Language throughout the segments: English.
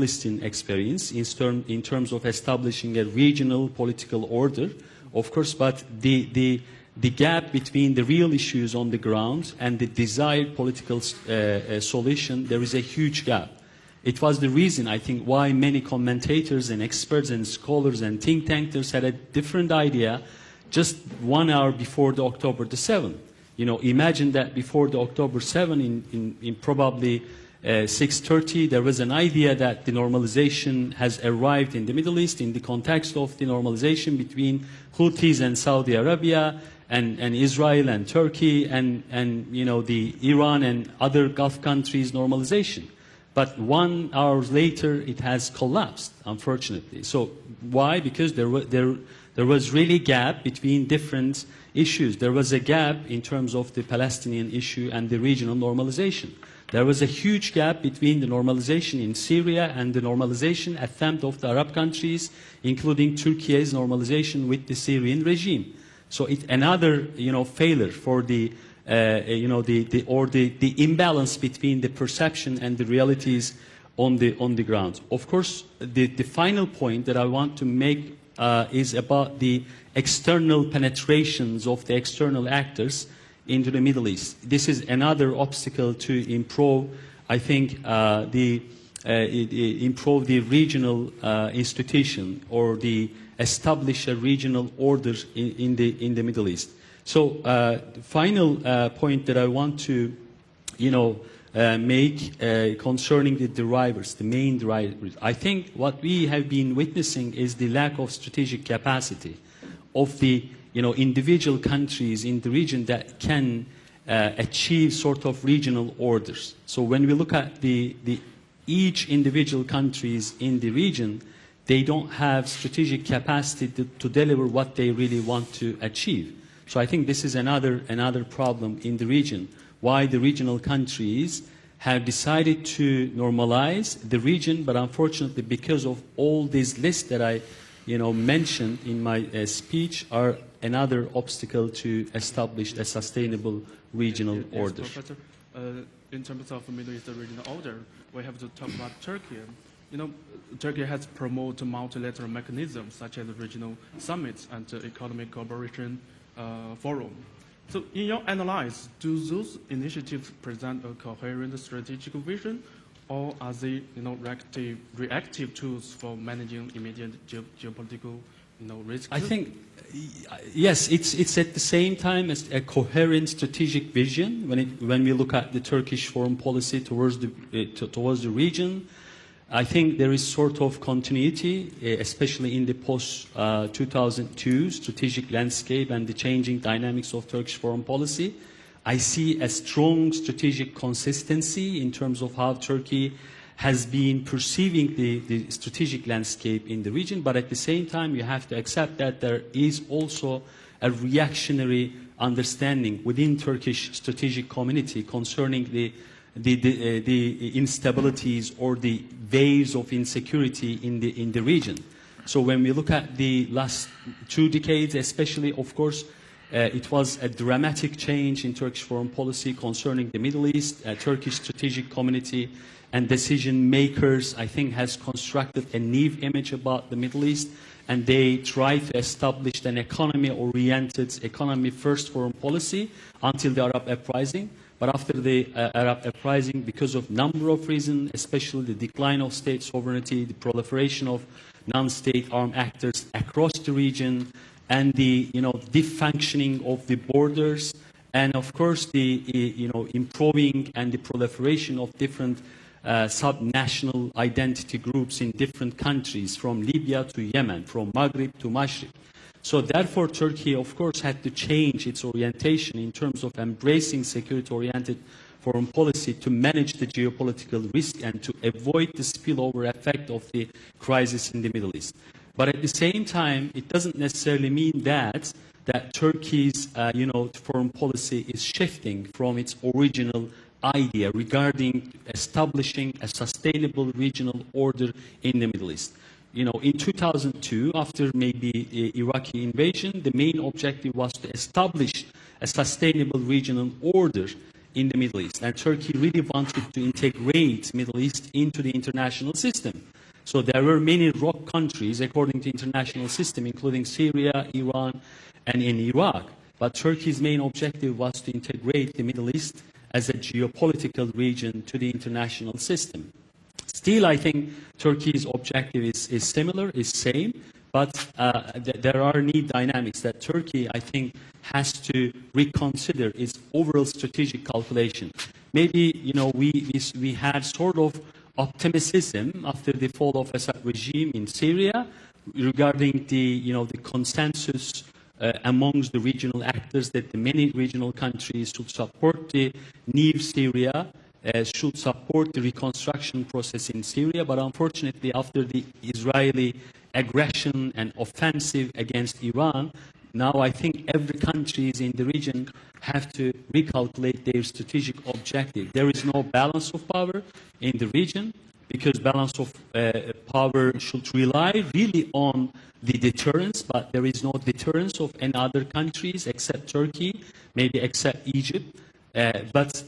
Eastern experience in terms of establishing a regional political order, of course, but the gap between the real issues on the ground and the desired political solution, there is a huge gap. It was the reason, I think, why many commentators and experts and scholars and think tankers had a different idea just 1 hour before the October the 7th. You know, imagine that before the October 7th, in probably 6:30, there was an idea that the normalization has arrived in the Middle East in the context of the normalization between Houthis and Saudi Arabia and Israel and Turkey and you know, the Iran and other Gulf countries normalization. But 1 hour later, it has collapsed, unfortunately. So why? Because there was really a gap between different issues. There was a gap in terms of the Palestinian issue and the regional normalization. There was a huge gap between the normalization in Syria and the normalization attempt of the Arab countries, including Turkey's normalization with the Syrian regime. So it's another, you know, failure for the you know, the imbalance between the perception and the realities on the ground. Of course, the final point that I want to make is about the external penetrations of the external actors into the Middle East. This is another obstacle to improve, I think, improve the regional institution or establish a regional order in the Middle East. So, the final point that I want to, you know, make concerning the drivers, the main drivers. I think what we have been witnessing is the lack of strategic capacity of the, you know, individual countries in the region that can achieve sort of regional orders. So when we look at each individual countries in the region, they don't have strategic capacity to deliver what they really want to achieve. So I think this is another problem in the region, why the regional countries have decided to normalize the region, but unfortunately because of all these lists that I, you know, mentioned in my speech are another obstacle to establish a sustainable regional order. Professor, in terms of Middle East regional order, we have to talk about Turkey. You know, Turkey has promoted multilateral mechanisms such as regional summits and economic cooperation forum. So in your analysis, do those initiatives present a coherent strategic vision, or are they, you know, reactive tools for managing immediate geopolitical, you know, risks? I think, yes, it's at the same time as a coherent strategic vision when we look at the Turkish foreign policy towards the region. I think there is sort of continuity, especially in the post-2002 strategic landscape and the changing dynamics of Turkish foreign policy. I see a strong strategic consistency in terms of how Turkey has been perceiving the strategic landscape in the region, but at the same time you have to accept that there is also a reactionary understanding within Turkish strategic community concerning the instabilities or the waves of insecurity in the region. So when we look at the last 2 decades, especially, of course, it was a dramatic change in Turkish foreign policy concerning the Middle East. Turkish strategic community and decision makers, I think, has constructed a naive image about the Middle East, and they try to establish an economy-oriented, economy-first foreign policy until the Arab uprising. But after the Arab uprising, because of number of reasons, especially the decline of state sovereignty, the proliferation of non-state armed actors across the region, and the, you know, defunctioning of the borders, and of course the, you know, improving and the proliferation of different sub-national identity groups in different countries, from Libya to Yemen, from Maghreb to Mashriq. So therefore, Turkey, of course, had to change its orientation in terms of embracing security-oriented foreign policy to manage the geopolitical risk and to avoid the spillover effect of the crisis in the Middle East. But at the same time, it doesn't necessarily mean that Turkey's, you know, foreign policy is shifting from its original idea regarding establishing a sustainable regional order in the Middle East. You know, in 2002, after maybe Iraqi invasion, the main objective was to establish a sustainable regional order in the Middle East. And Turkey really wanted to integrate Middle East into the international system. So there were many rock countries, according to international system, including Syria, Iran, and in Iraq. But Turkey's main objective was to integrate the Middle East as a geopolitical region to the international system. Still, I think Turkey's objective is similar, is same, but there are need dynamics that Turkey, I think, has to reconsider its overall strategic calculation. Maybe, we had sort of optimism after the fall of Assad regime in Syria regarding the consensus amongst the regional actors that the many regional countries should support the new Syria, should support the reconstruction process in Syria. But unfortunately, after the Israeli aggression and offensive against Iran, now I think every country in the region have to recalculate their strategic objective. There is no balance of power in the region, because balance of power should rely really on the deterrence, but there is no deterrence of any other countries except Turkey, maybe except Egypt. But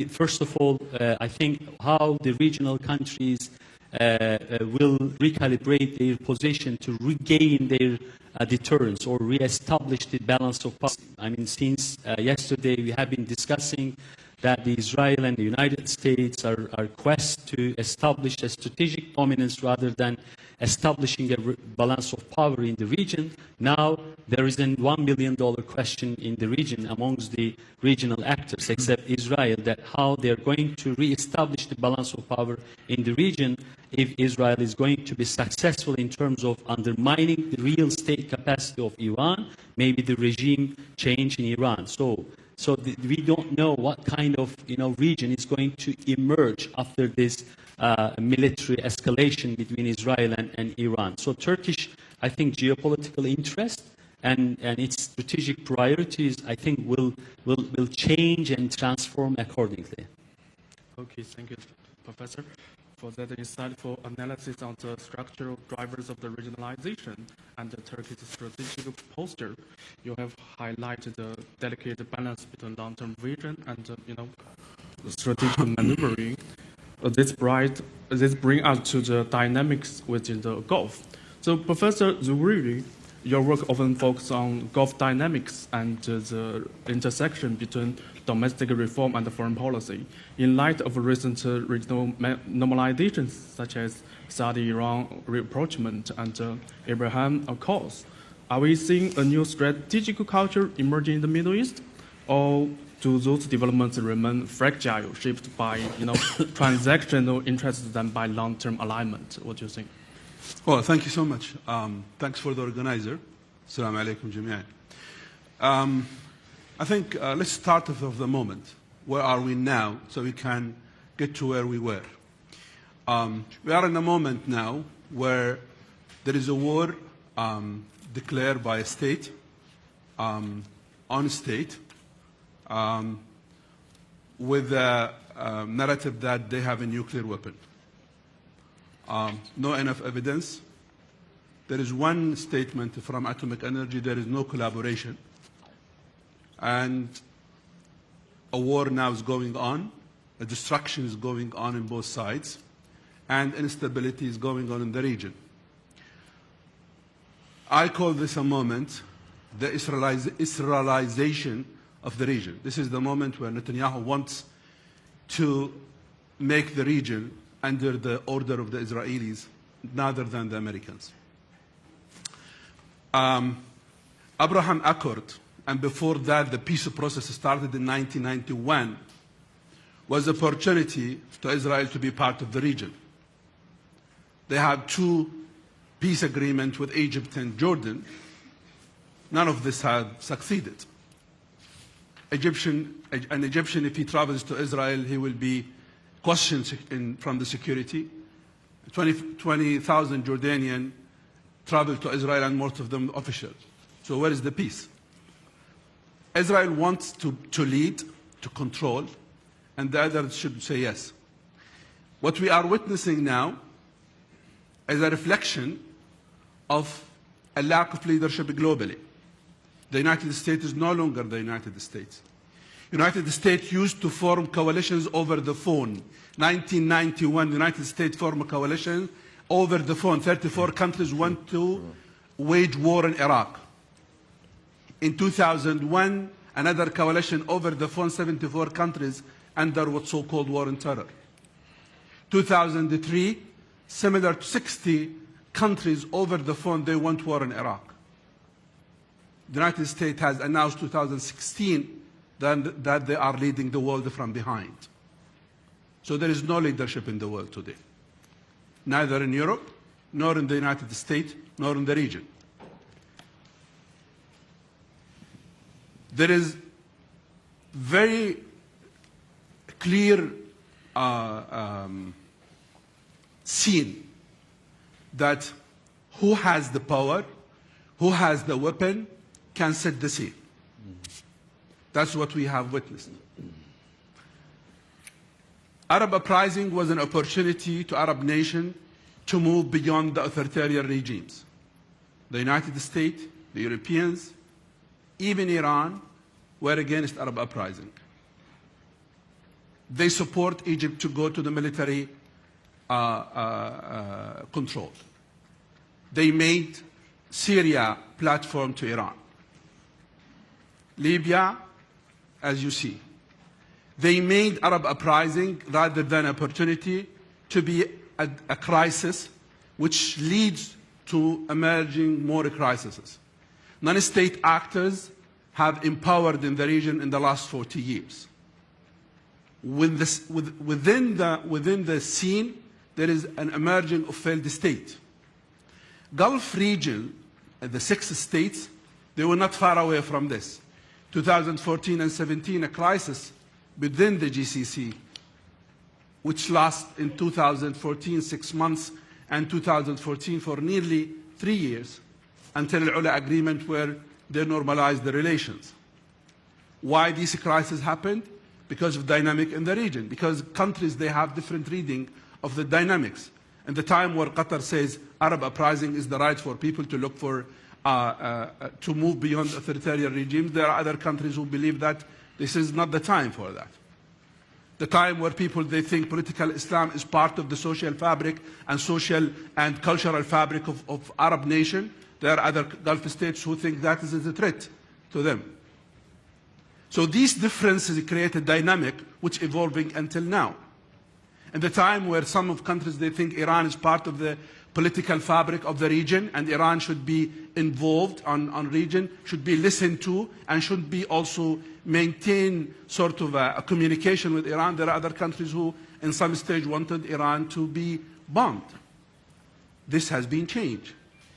first of all, I think how the regional countries will recalibrate their position to regain their deterrence or re-establish the balance of power. I mean, since yesterday we have been discussing that Israel and the United States are quest to establish a strategic dominance rather than establishing a balance of power in the region. Now there is a $1 billion question in the region amongst the regional actors, except Israel, that how they are going to re-establish the balance of power in the region if Israel is going to be successful in terms of undermining the real state capacity of Iran, maybe the regime change in Iran. So we don't know what kind of region is going to emerge after this military escalation between Israel and Iran. So Turkish, I think, geopolitical interest and its strategic priorities, I think, will change and transform accordingly. Okay, thank you, Professor, for that insightful analysis on the structural drivers of the regionalization and the Turkey's strategic posture. You have highlighted the delicate balance between long-term vision and strategic maneuvering. This brings us to the dynamics within the Gulf. So, Professor Zuhri, your work often focuses on Gulf dynamics and the intersection between domestic reform and foreign policy. In light of recent regional normalizations such as Saudi-Iran rapprochement and Abraham Accords, are we seeing a new strategic culture emerging in the Middle East, or do those developments remain fragile, shaped by transactional interests than by long-term alignment? What do you think? Well, thank you so much. Thanks for the organizer. Assalamu alaikum jami'an. I think let's start with the moment. Where are we now so we can get to where we were? We are in a moment now where there is a war declared by a state on a state with a narrative that they have a nuclear weapon. No enough evidence. There is one statement from Atomic Energy, there is no collaboration. And a war now is going on, a destruction is going on both sides, and instability is going on in the region. I call this a moment, the Israelization of the region. This is the moment where Netanyahu wants to make the region under the order of the Israelis, rather than the Americans. Abraham Accord, and before that the peace process started in 1991, was an opportunity to Israel to be part of the region. They had 2 peace agreements with Egypt and Jordan. None of this had succeeded. An Egyptian, if he travels to Israel, he will be questioned from the security. 20,000 Jordanian travel to Israel, and most of them officials. So where is the peace? Israel wants to lead, to control, and the others should say yes. What we are witnessing now is a reflection of a lack of leadership globally. The United States is no longer the United States. United States used to form coalitions over the phone. 1991, the United States formed a coalition over the phone. 34 countries went to wage war in Iraq. In 2001, another coalition over the phone, 74 countries under what's so-called war on terror. 2003, similar to 60 countries over the phone, they went war in Iraq. The United States has announced 2016 that they are leading the world from behind. So there is no leadership in the world today, neither in Europe, nor in the United States, nor in the region. There is very clear scene that who has the power, who has the weapon, can set the scene. That's what we have witnessed. Arab uprising was an opportunity to Arab nations to move beyond the authoritarian regimes. The United States, the Europeans, even Iran were against Arab uprising. They support Egypt to go to the military control. They made Syria platform to Iran. Libya, as you see. They made Arab uprising rather than opportunity to be a crisis which leads to emerging more crises. Non-state actors have empowered in the region in the last 40 years. Within the scene, there is an emerging of failed state. Gulf region, the 6 states, they were not far away from this. 2014 and 17, a crisis within the GCC, which lasted in 2014, 6 months, and 2014 for nearly 3 years, until the Ula agreement where they normalized the relations. Why these crises happened? Because of dynamic in the region. Because countries, they have different reading of the dynamics. In the time where Qatar says Arab uprising is the right for people to look for, to move beyond authoritarian regimes, there are other countries who believe that this is not the time for that. The time where people, they think political Islam is part of the social fabric and social and cultural fabric of Arab nation. There are other Gulf states who think that is a threat to them. So these differences create a dynamic which evolving until now. In the time where some of countries, they think Iran is part of the political fabric of the region and Iran should be involved on region, should be listened to, and should be also maintain sort of a communication with Iran. There are other countries who in some stage wanted Iran to be bombed. This has been changed.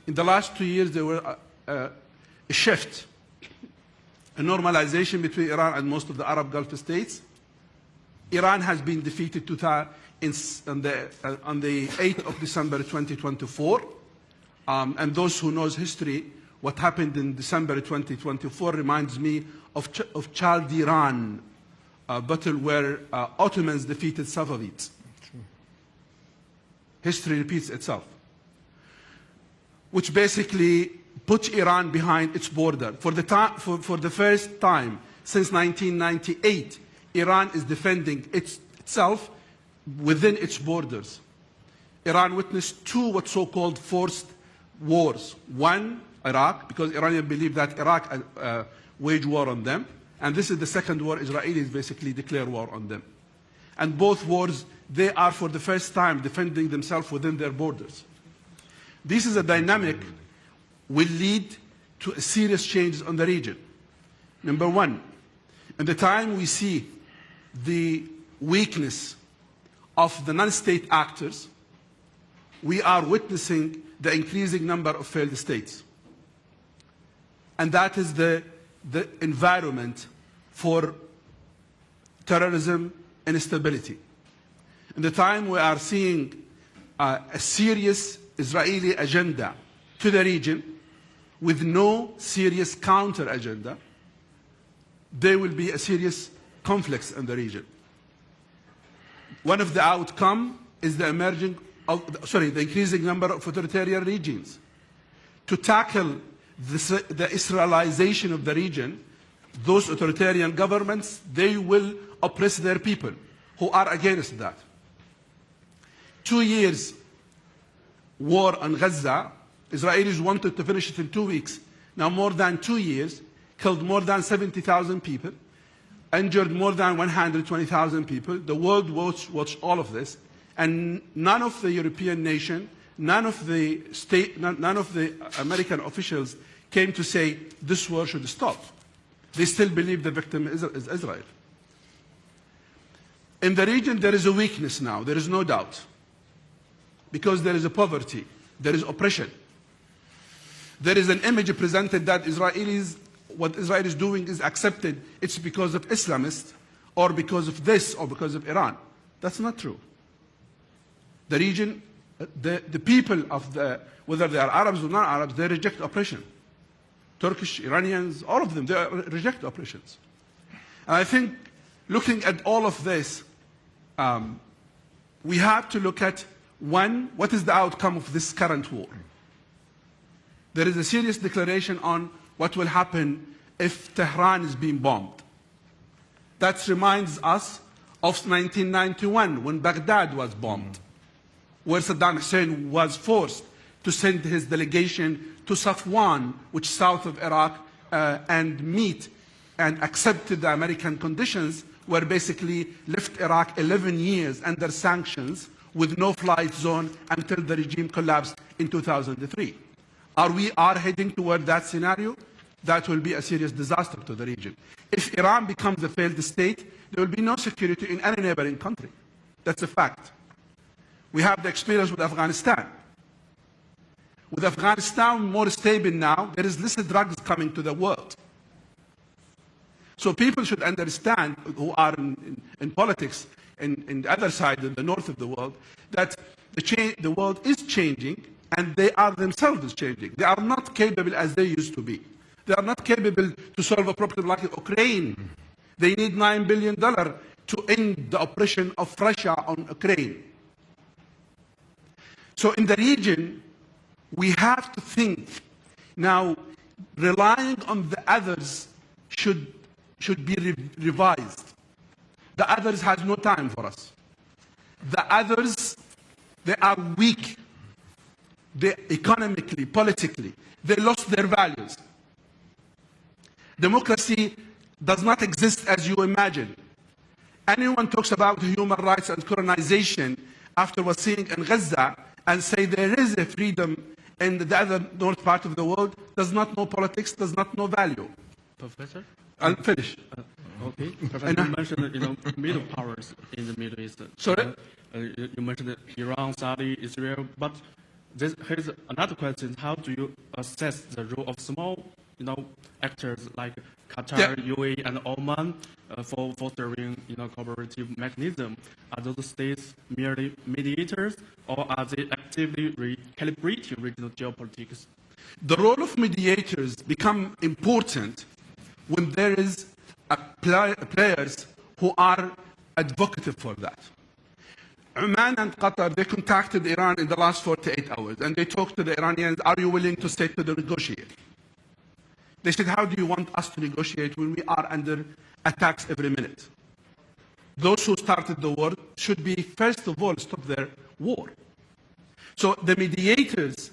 In the last 2 years, there were a shift, a normalization between Iran and most of the Arab Gulf states. Iran has been defeated on the 8th of December 2024. And those who knows history, what happened in December 2024 reminds me of Chaldiran battle where Ottomans defeated Safavids. History repeats itself. Which basically put Iran behind its border. For the first time since 1998, Iran is defending itself within its borders. Iran witnessed 2 what so-called forced wars. One, Iraq, because Iranians believe that Iraq waged war on them. And this is the second war. Israelis basically declare war on them. And both wars, they are for the first time defending themselves within their borders. This is a dynamic will lead to serious changes on the region. Number one, in the time we see the weakness of the non-state actors, we are witnessing the increasing number of failed states. And that is the environment for terrorism and instability. In the time we are seeing a serious Israeli agenda to the region with no serious counter agenda, there will be a serious conflicts in the region. One of the outcomes is the the increasing number of authoritarian regimes. To tackle the Israelization of the region, those authoritarian governments, they will oppress their people who are against that. 2 years war on Gaza, Israelis wanted to finish it in 2 weeks. Now more than 2 years, killed more than 70,000 people, injured more than 120,000 people. The world watched all of this, and none of the European nation, none of the American officials came to say this war should stop. They still believe the victim is Israel. In the region, there is a weakness now, there is no doubt. Because there is a poverty, there is oppression. There is an image presented that what Israel is doing is accepted. It's because of Islamists, or because of this, or because of Iran. That's not true. The region, the people of whether they are Arabs or non-Arabs, they reject oppression. Turkish, Iranians, all of them, they reject oppressions. And I think looking at all of this, we have to look at, one, what is the outcome of this current war? There is a serious declaration on what will happen if Tehran is being bombed. That reminds us of 1991, when Baghdad was bombed, where Saddam Hussein was forced to send his delegation to Safwan, which is south of Iraq, and meet and accepted the American conditions, where basically left Iraq 11 years under sanctions with no flight zone until the regime collapsed in 2003. We are heading toward that scenario? That will be a serious disaster to the region. If Iran becomes a failed state, there will be no security in any neighboring country. That's a fact. We have the experience with Afghanistan. With Afghanistan more stable now, there is less drugs coming to the world. So people should understand, who are in politics in the other side, in the north of the world, that the world is changing, and they are themselves changing. They are not capable as they used to be. They are not capable to solve a problem like Ukraine. They need $9 billion to end the oppression of Russia on Ukraine. So in the region, we have to think now, relying on the others should be revised. The others has no time for us. The others, they are weak. They economically, politically, they lost their values. Democracy does not exist as you imagine. Anyone talks about human rights and colonization after what's seeing in Gaza and say there is a freedom in the other north part of the world, does not know politics, does not know value. Professor? I'll finish. Okay. Professor, you mentioned middle powers in the Middle East. Sorry? You mentioned Iran, Saudi, Israel, but here's another question: how do you assess the role of small, actors like Qatar, UAE, and Oman for fostering, cooperative mechanism? Are those states merely mediators, or are they actively recalibrating regional geopolitics? The role of mediators become important when there is players who are advocative for that. Oman and Qatar, they contacted Iran in the last 48 hours, and they talked to the Iranians, are you willing to sit to the negotiate? They said, how do you want us to negotiate when we are under attacks every minute? Those who started the war should be, first of all, stop their war. So the mediators,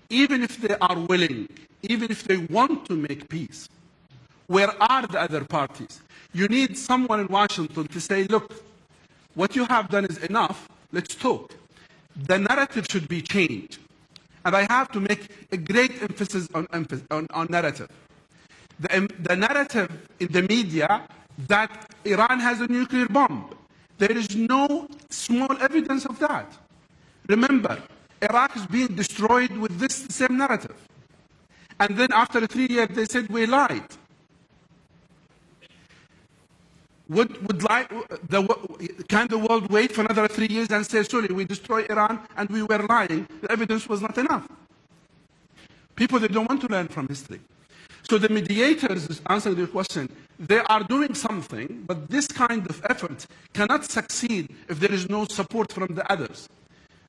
even if they are willing, even if they want to make peace, where are the other parties? You need someone in Washington to say, look, what you have done is enough, let's talk. The narrative should be changed. And I have to make a great emphasis on narrative. The narrative in the media that Iran has a nuclear bomb. There is no small evidence of that. Remember, Iraq is being destroyed with this same narrative. And then after 3 years, they said, we lied. Can the world wait for another 3 years and say, sorry, we destroyed Iran and we were lying? The evidence was not enough. People, they don't want to learn from history. So the mediators, answering your question, they are doing something, but this kind of effort cannot succeed if there is no support from the others.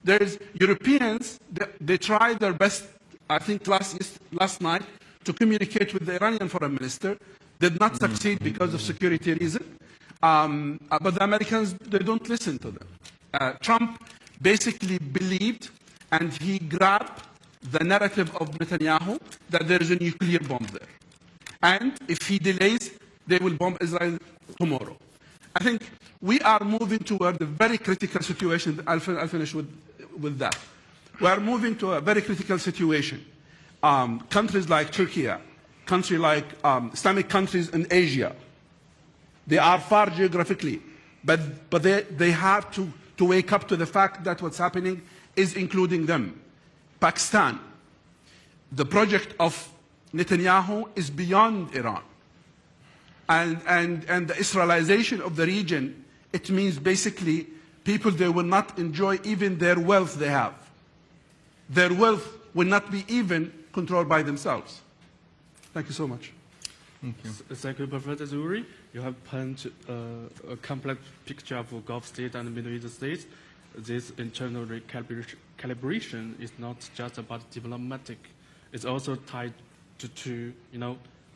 There is Europeans, they try their best, I think last night, to communicate with the Iranian foreign minister. did not succeed because of security reasons. But the Americans, they don't listen to them. Trump basically believed and he grabbed the narrative of Netanyahu that there is a nuclear bomb there. And if he delays, they will bomb Israel tomorrow. I think we are moving toward a very critical situation. I'll finish with that. We are moving to a very critical situation. Countries like Turkey, countries like Islamic countries in Asia, they are far geographically, but they have to wake up to the fact that what's happening is including them. Pakistan, the project of Netanyahu is beyond Iran. And the Israelization of the region, it means basically people, they will not enjoy even their wealth they have. Their wealth will not be even controlled by themselves. Thank you so much. Thank you. Thank you, Professor Zuri. You have painted a complex picture of Gulf states and Middle East states. This internal calibration is not just about diplomatic. It's also tied to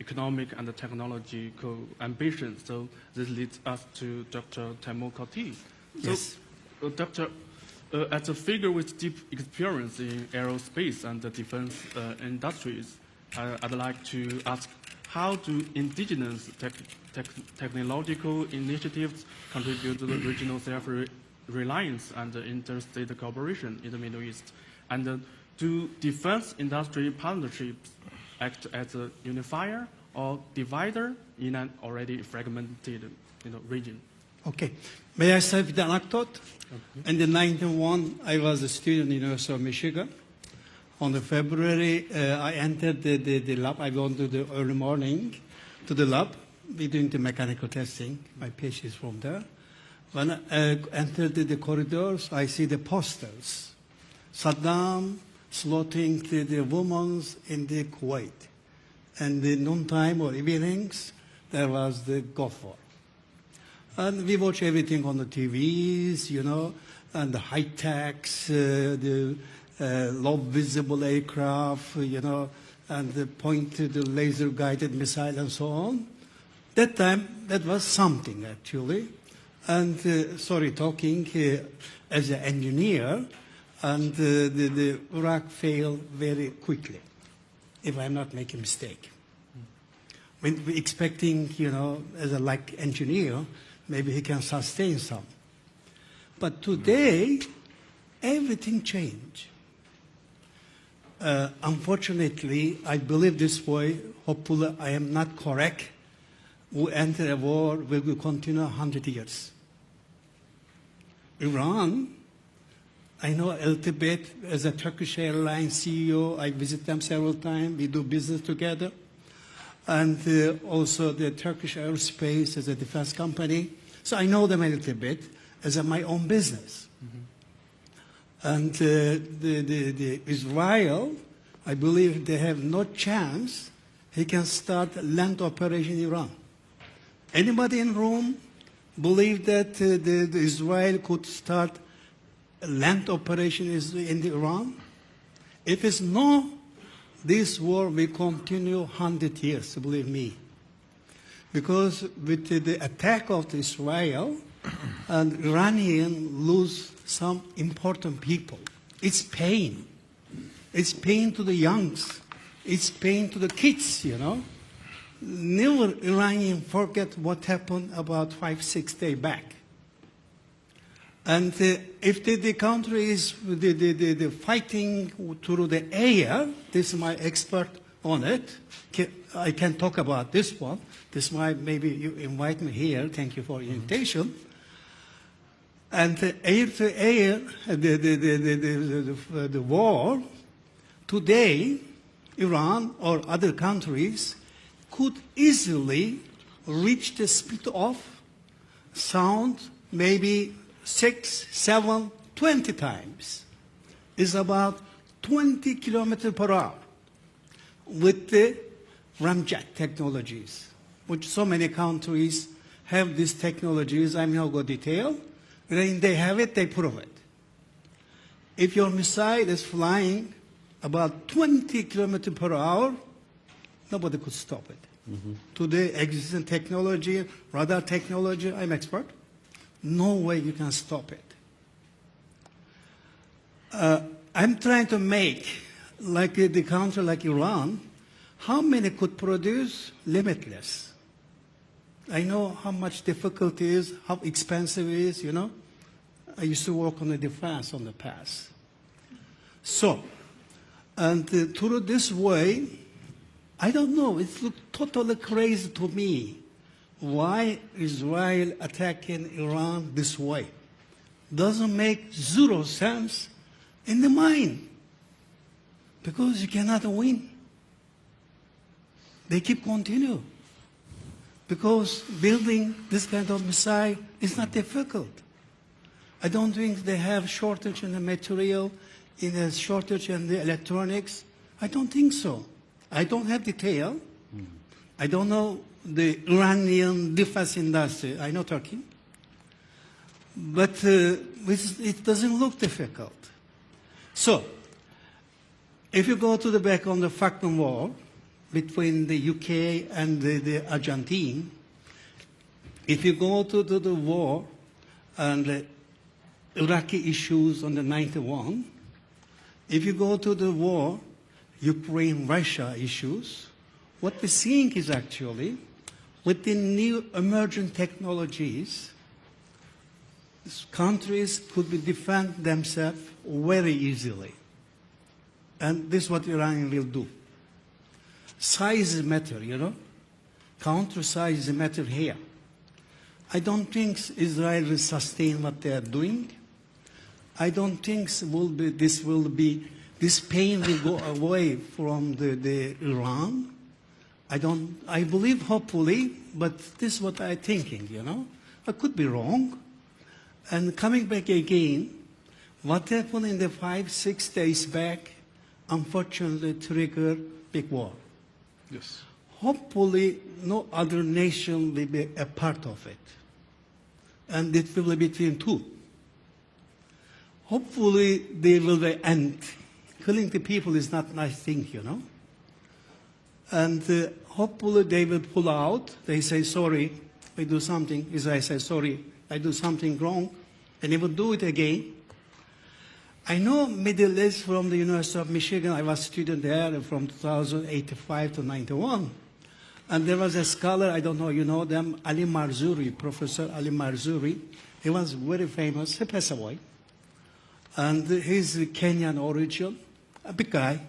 economic and technological ambitions. So this leads us to Dr. Taimur Koti. Yes. So, Dr. As a figure with deep experience in aerospace and the defense industries, I'd like to ask, how do indigenous technological initiatives contribute to the regional self-reliance and interstate cooperation in the Middle East? And do defense industry partnerships act as a unifier or divider in an already fragmented region? Okay. May I start with the anecdote? Okay. In the 91, I was a student in the University of Michigan. On the February, I entered the lab. I went to the early morning to the lab. We're doing the mechanical testing. My PhD is from there. When I entered the corridors, I see the posters. Saddam slaughtering the women in the Kuwait. And the noontime or evenings, there was the Gulf War. And we watch everything on the TVs, and the high-techs, the low visible aircraft, and the pointed laser-guided missile and so on. That time, that was something, actually. And, talking as an engineer, and the Iraq failed very quickly, if I'm not making a mistake. When we're expecting, as a engineer, maybe he can sustain some. But today, everything changed. Unfortunately, I believe this way, hopefully I am not correct, we enter a war, we will continue 100 years. Iran, I know a little bit, as a Turkish Airlines CEO, I visit them several times, we do business together. And also the Turkish Aerospace as a defense company. So I know them a little bit as my own business. Mm-hmm. And the Israel, I believe they have no chance he can start land operation in Iran. Anybody in room believe that the Israel could start land operation in Iran? If it's no, this war will continue 100 years, believe me. Because with the attack of Israel, and Iranians lose some important people. It's pain. It's pain to the youngs. It's pain to the kids, Never Iranians forget what happened about 5-6 days back. And if the country is the fighting through the air, this is my expert on it. I can talk about this one. This might, maybe you invite me here. Thank you for the invitation. And air to air, the war, today, Iran or other countries could easily reach the speed of sound maybe 6, 7, 20 times. It's about 20 kilometers per hour with the ramjet technologies, which so many countries have these technologies. I'm not going to detail. When they have it, they prove it. If your missile is flying about 20 kilometers per hour, nobody could stop it. Today, existing technology, radar technology, I'm expert. No way you can stop it. I'm trying to make, like the country like Iran, how many could produce? Limitless. I know how much difficult it is, how expensive it is, you know. I used to work on the defense on the past. So, and through this way, I don't know, it looks totally crazy to me. Why Israel attacking Iran this way? Doesn't make zero sense in the mind. Because you cannot win. They keep continue. Because building this kind of missile is not difficult. I don't think they have shortage in the material, in a shortage in the electronics. I don't think so. I don't have detail. I don't know the Iranian defense industry. I know Turkey. But it doesn't look difficult. So, if you go to the back on the Falkland War between the UK and the Argentine, if you go to the war and the Iraqi issues on the 91, if you go to the war, Ukraine-Russia issues, what we're seeing is actually, with the new emerging technologies, countries could defend themselves very easily. And this is what Iran will do. Size matter, you know. Counter size matter here. I don't think Israel will sustain what they are doing. I don't think this pain will go away from the Iran. I believe hopefully, but this is what I'm thinking, you know. I could be wrong. And coming back again, what happened in the 5-6 days back, unfortunately triggered big war. Yes. Hopefully no other nation will be a part of it. And it will be between two. Hopefully they will end. Killing the people is not a nice thing, you know. And hopefully they will pull out. They say, sorry, we do something. Israel says, sorry, I do something wrong. And they will do it again. I know Middle East from the University of Michigan. I was a student there from 2085 to 91. And there was a scholar, I don't know, you know them, Ali Marzuri, Professor Ali Marzuri. He was very famous. He passed away. And he's Kenyan origin, a big guy.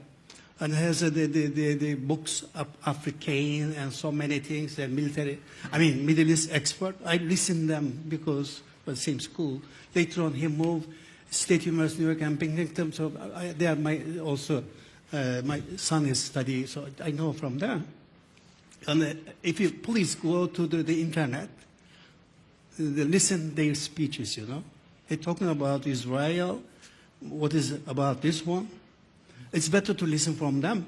And has the books of African and so many things, and Middle East expert. I listen them because, well, same school. Later on, he moved State University, New York, and Binghamton. So they are my son is studying, so I know from them. And if you please go to the internet, listen their speeches, you know. They're talking about Israel, what is about this one. It's better to listen from them.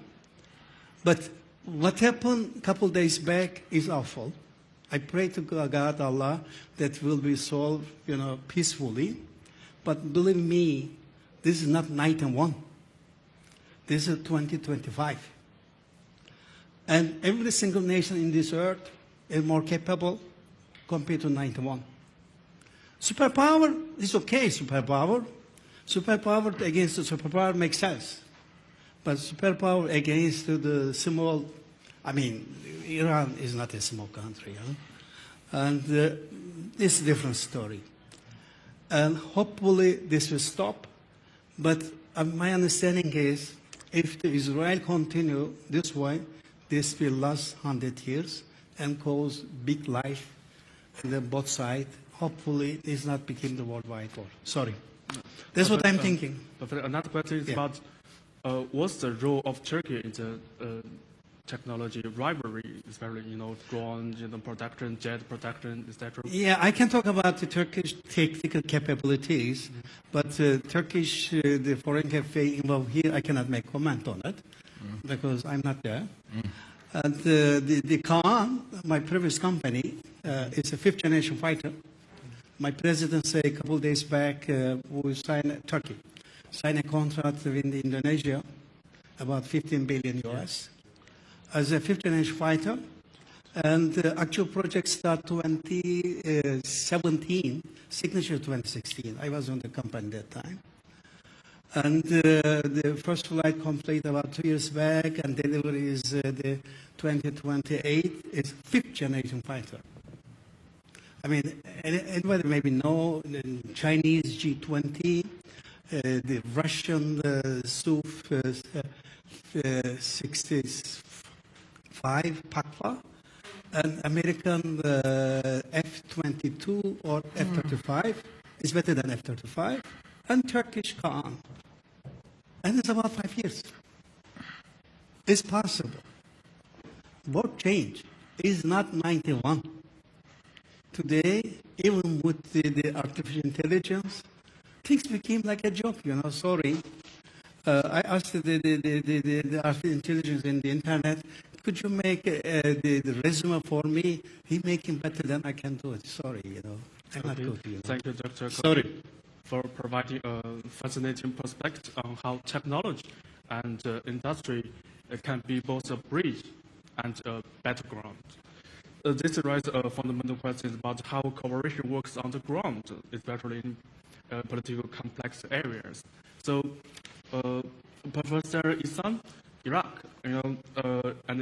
But what happened a couple days back is awful. I pray to God, Allah, that will be solved, you know, peacefully. But believe me, this is not 91. This is 2025. And every single nation in this earth is more capable compared to 91. Superpower is okay, superpower. Superpower against the superpower makes sense. But superpower against the small, Iran is not a small country. Huh? And it's a different story. And hopefully this will stop. But my understanding is if Israel continue this way, this will last 100 years and cause big life on both sides. Hopefully it's not become the worldwide war. Sorry. That's what I'm thinking. But another question is about what's the role of Turkey in the technology rivalry, especially, you know, drone, production, jet production, etc.? Yeah, I can talk about the Turkish technical capabilities, but Turkish, the foreign affairs involved here, I cannot make comment on it because I'm not there. And the Kaan, my previous company, is a fifth generation fighter. My president said a couple of days back, we signed Turkey, signed a contract with Indonesia, about 15 billion US. As a fifth generation fighter, And the actual project start 2017, signature 2016. I was on the company that time. And the first flight complete about 2 years back, and delivery is the 2028. It's 5th generation fighter. I mean, anybody maybe know the Chinese G20, the Russian Su-65 Pakva, and American F-22 or F-35 is better than F-35, and Turkish Kaan. And it's about 5 years. It's possible. What changed is not 91. Today, even with the artificial intelligence, things became like a joke, you know, sorry. I asked the artificial intelligence in the internet, could you make the resume for me? He making better than I can do it. Sorry, you know. I'm not good, you know. Thank you, Dr. Sorry. for providing a fascinating perspective on how technology and industry can be both a bridge and a battleground. This raises fundamental questions about how cooperation works on the ground, especially in political complex areas. So, Professor Ihsan, Iraq, and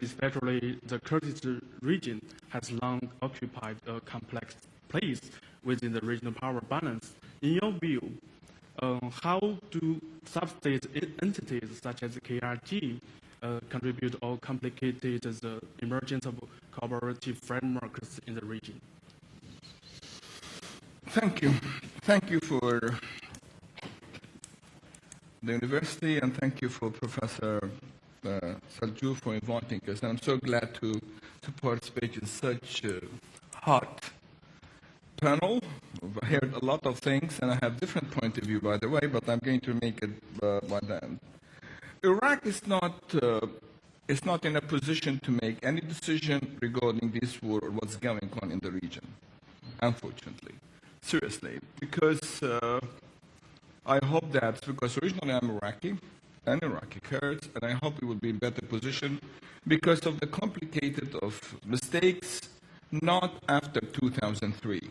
especially the Kurdish region, has long occupied a complex place within the regional power balance. In your view, how do sub-state entities such as KRG contribute or complicate the emergence of cooperative frameworks in the region? Thank you. Thank you for the university, and thank you for Professor Seljuk for inviting us. And I'm so glad to participate in such a hot panel. I've heard a lot of things, and I have different point of view, by the way, but I'm going to make it by the end. Iraq is not in a position to make any decision regarding this war or what's going on in the region, unfortunately. Seriously, because I hope that, because originally I'm Iraqi, and Iraqi Kurds, and I hope we will be in better position because of the complicated of mistakes, not after 2003,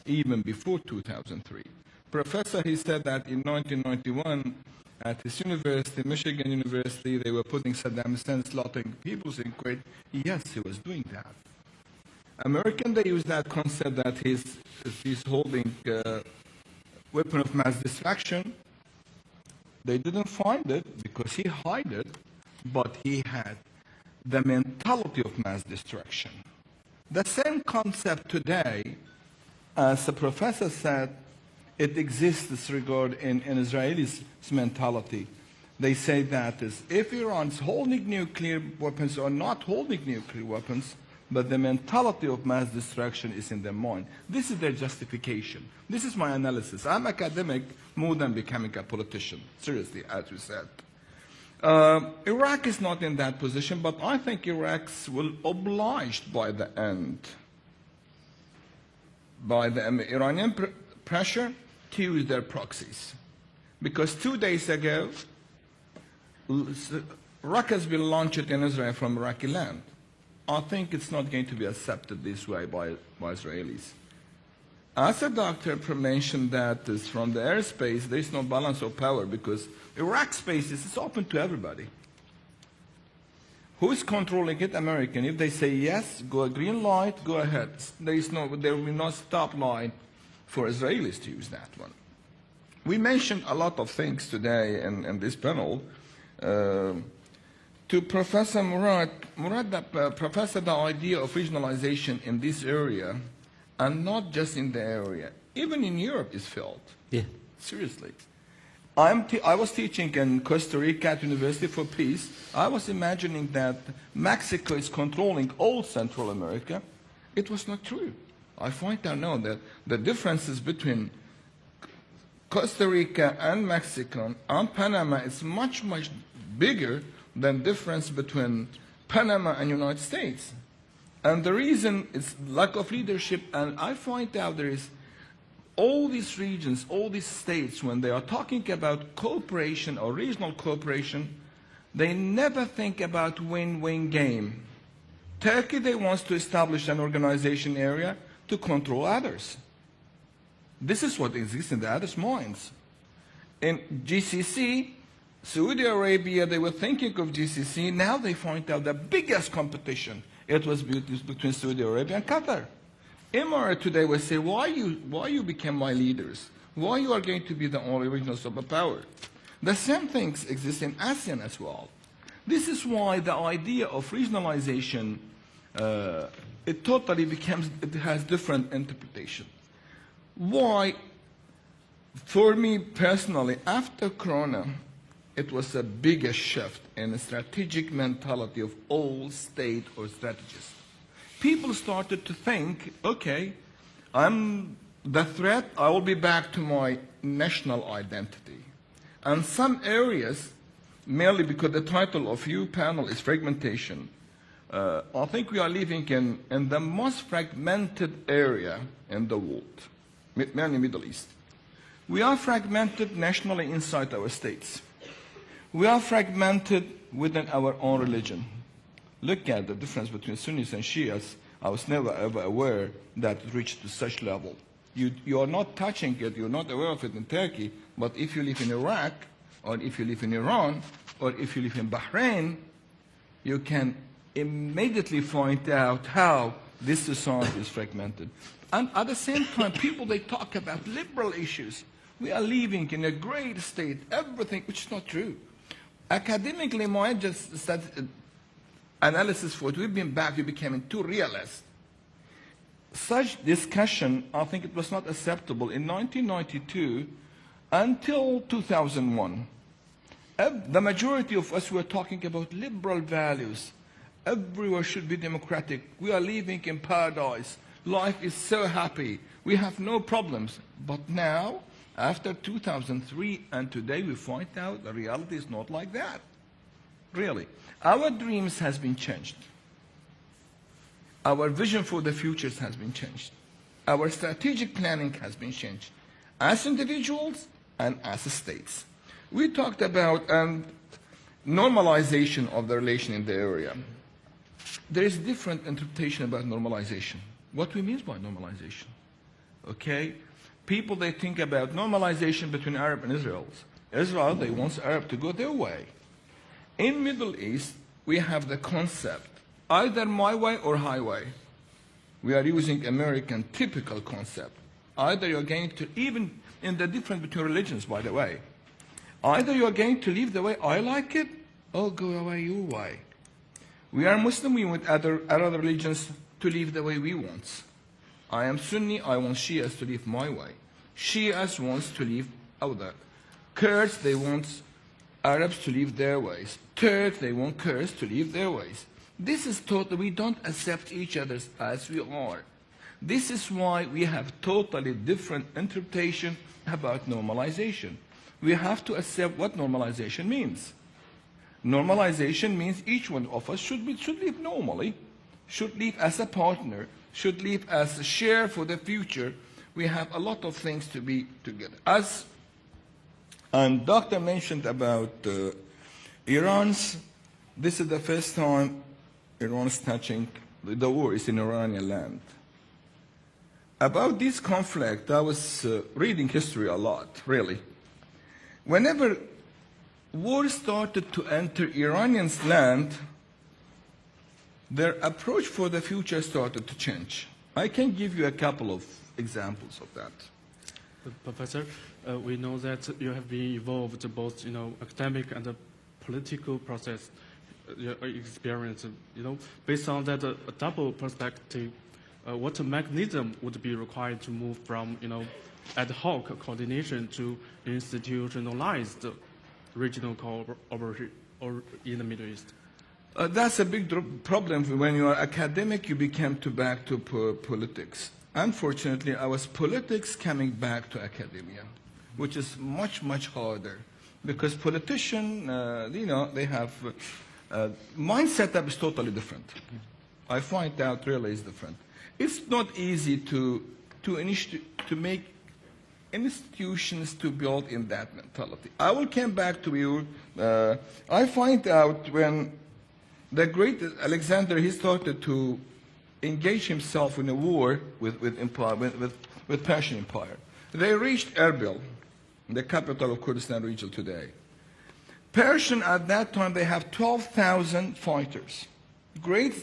even before 2003. Professor, he said that in 1991, at his university, Michigan University, they were putting Saddam Hussein slaughtering people in Kuwait. Yes, he was doing that. American, they use that concept that he's holding a weapon of mass destruction. They didn't find it because he hid it, but he had the mentality of mass destruction. The same concept today, as the professor said, it exists in Israelis' mentality. They say that if Iran's holding nuclear weapons or not holding nuclear weapons, but the mentality of mass destruction is in their mind. This is their justification. This is my analysis. I'm academic more than becoming a politician, seriously, as you said. Iraq is not in that position, but I think Iraq's will obliged by the end, by the Iranian pressure to use their proxies. Because 2 days ago, rockets will launch it in Israel from Iraqi land. I think it's not going to be accepted this way by Israelis. As a doctor mentioned that is from the airspace, there is no balance of power because Iraq space is open to everybody. Who is controlling it? American. If they say yes, go a green light, go ahead. There will be no stop line for Israelis to use that one. We mentioned a lot of things today in this panel. To Professor Murat, Professor, the idea of regionalization in this area, and not just in the area, even in Europe is felt. Yeah. Seriously. I was teaching in Costa Rica at University for Peace. I was imagining that Mexico is controlling all Central America. It was not true. I find out now that the differences between Costa Rica and Mexico and Panama is much, much bigger than difference between Panama and United States. And the reason is lack of leadership, and I find out there is all these regions, all these states, when they are talking about cooperation or regional cooperation, they never think about win-win game. Turkey, they wants to establish an organization area to control others. This is what exists in the others' minds. In GCC, Saudi Arabia, they were thinking of GCC. Now they find out the biggest competition, it was between Saudi Arabia and Qatar. Emirates today will say, why you became my leaders? Why you are going to be the only regional superpower? The same things exist in ASEAN as well. This is why the idea of regionalization, it totally becomes, it has different interpretation. Why? For me personally, after Corona, it was the biggest shift in the strategic mentality of all state or strategists. People started to think, okay, I'm the threat, I will be back to my national identity. And some areas, merely because the title of your panel is Fragmentation, I think we are living in the most fragmented area in the world, mainly Middle East. We are fragmented nationally inside our states. We are fragmented within our own religion. Look at the difference between Sunnis and Shias. I was never ever aware that it reached to such level. You are not touching it, you're not aware of it in Turkey, but if you live in Iraq, or if you live in Iran, or if you live in Bahrain, you can immediately find out how this society is fragmented. And at the same time, people, they talk about liberal issues. We are living in a great state, everything, which is not true. Academically, my just analysis for it, we've been back, we became too realist. Such discussion, I think it was not acceptable in 1992 until 2001. The majority of us were talking about liberal values. Everywhere should be democratic. We are living in paradise. Life is so happy. We have no problems. But now, after 2003 and today, we find out the reality is not like that. Really. Our dreams has been changed. Our vision for the futures has been changed. Our strategic planning has been changed. As individuals and as states. We talked about normalization of the relation in the area. There is different interpretation about normalization. What we mean by normalization. Okay? People, they think about normalization between Arab and Israel. Israel, they want Arab to go their way. In Middle East, we have the concept, either my way or highway. We are using American typical concept. Either you're going to, even in the difference between religions, by the way, either you're going to live the way I like it, or go away your way. We are Muslim, we want other religions to live the way we want. I am Sunni, I want Shias to live my way. Shias wants to live other. Kurds, they want Arabs to live their ways. Turks, they want Kurds to live their ways. This is totally, we don't accept each other as we are. This is why we have totally different interpretation about normalization. We have to accept what normalization means. Normalization means each one of us should live normally, should live as a partner, should live as a share for the future. We have a lot of things to be together. And Doctor mentioned about Iran's, this is the first time Iran's touching, the war is in Iranian land. About this conflict, I was reading history a lot, really. Whenever war started to enter Iranians' land, their approach for the future started to change. I can give you a couple of examples of that. Professor, we know that you have been involved both, academic and the political process experience. Based on that double perspective, what mechanism would be required to move from, ad hoc coordination to institutionalized regional cooperation in the Middle East? That's a big problem. When you are academic, you become back to politics. Unfortunately, I was politics coming back to academia, which is much, much harder. Because politicians, they have, mind setup is totally different. I find out really is different. It's not easy to make institutions to build in that mentality. I will come back to you. I find out when the great Alexander, he started to engage himself in a war with Persian Empire. They reached Erbil, the capital of Kurdistan region today. Persian at that time, they have 12,000 fighters. Great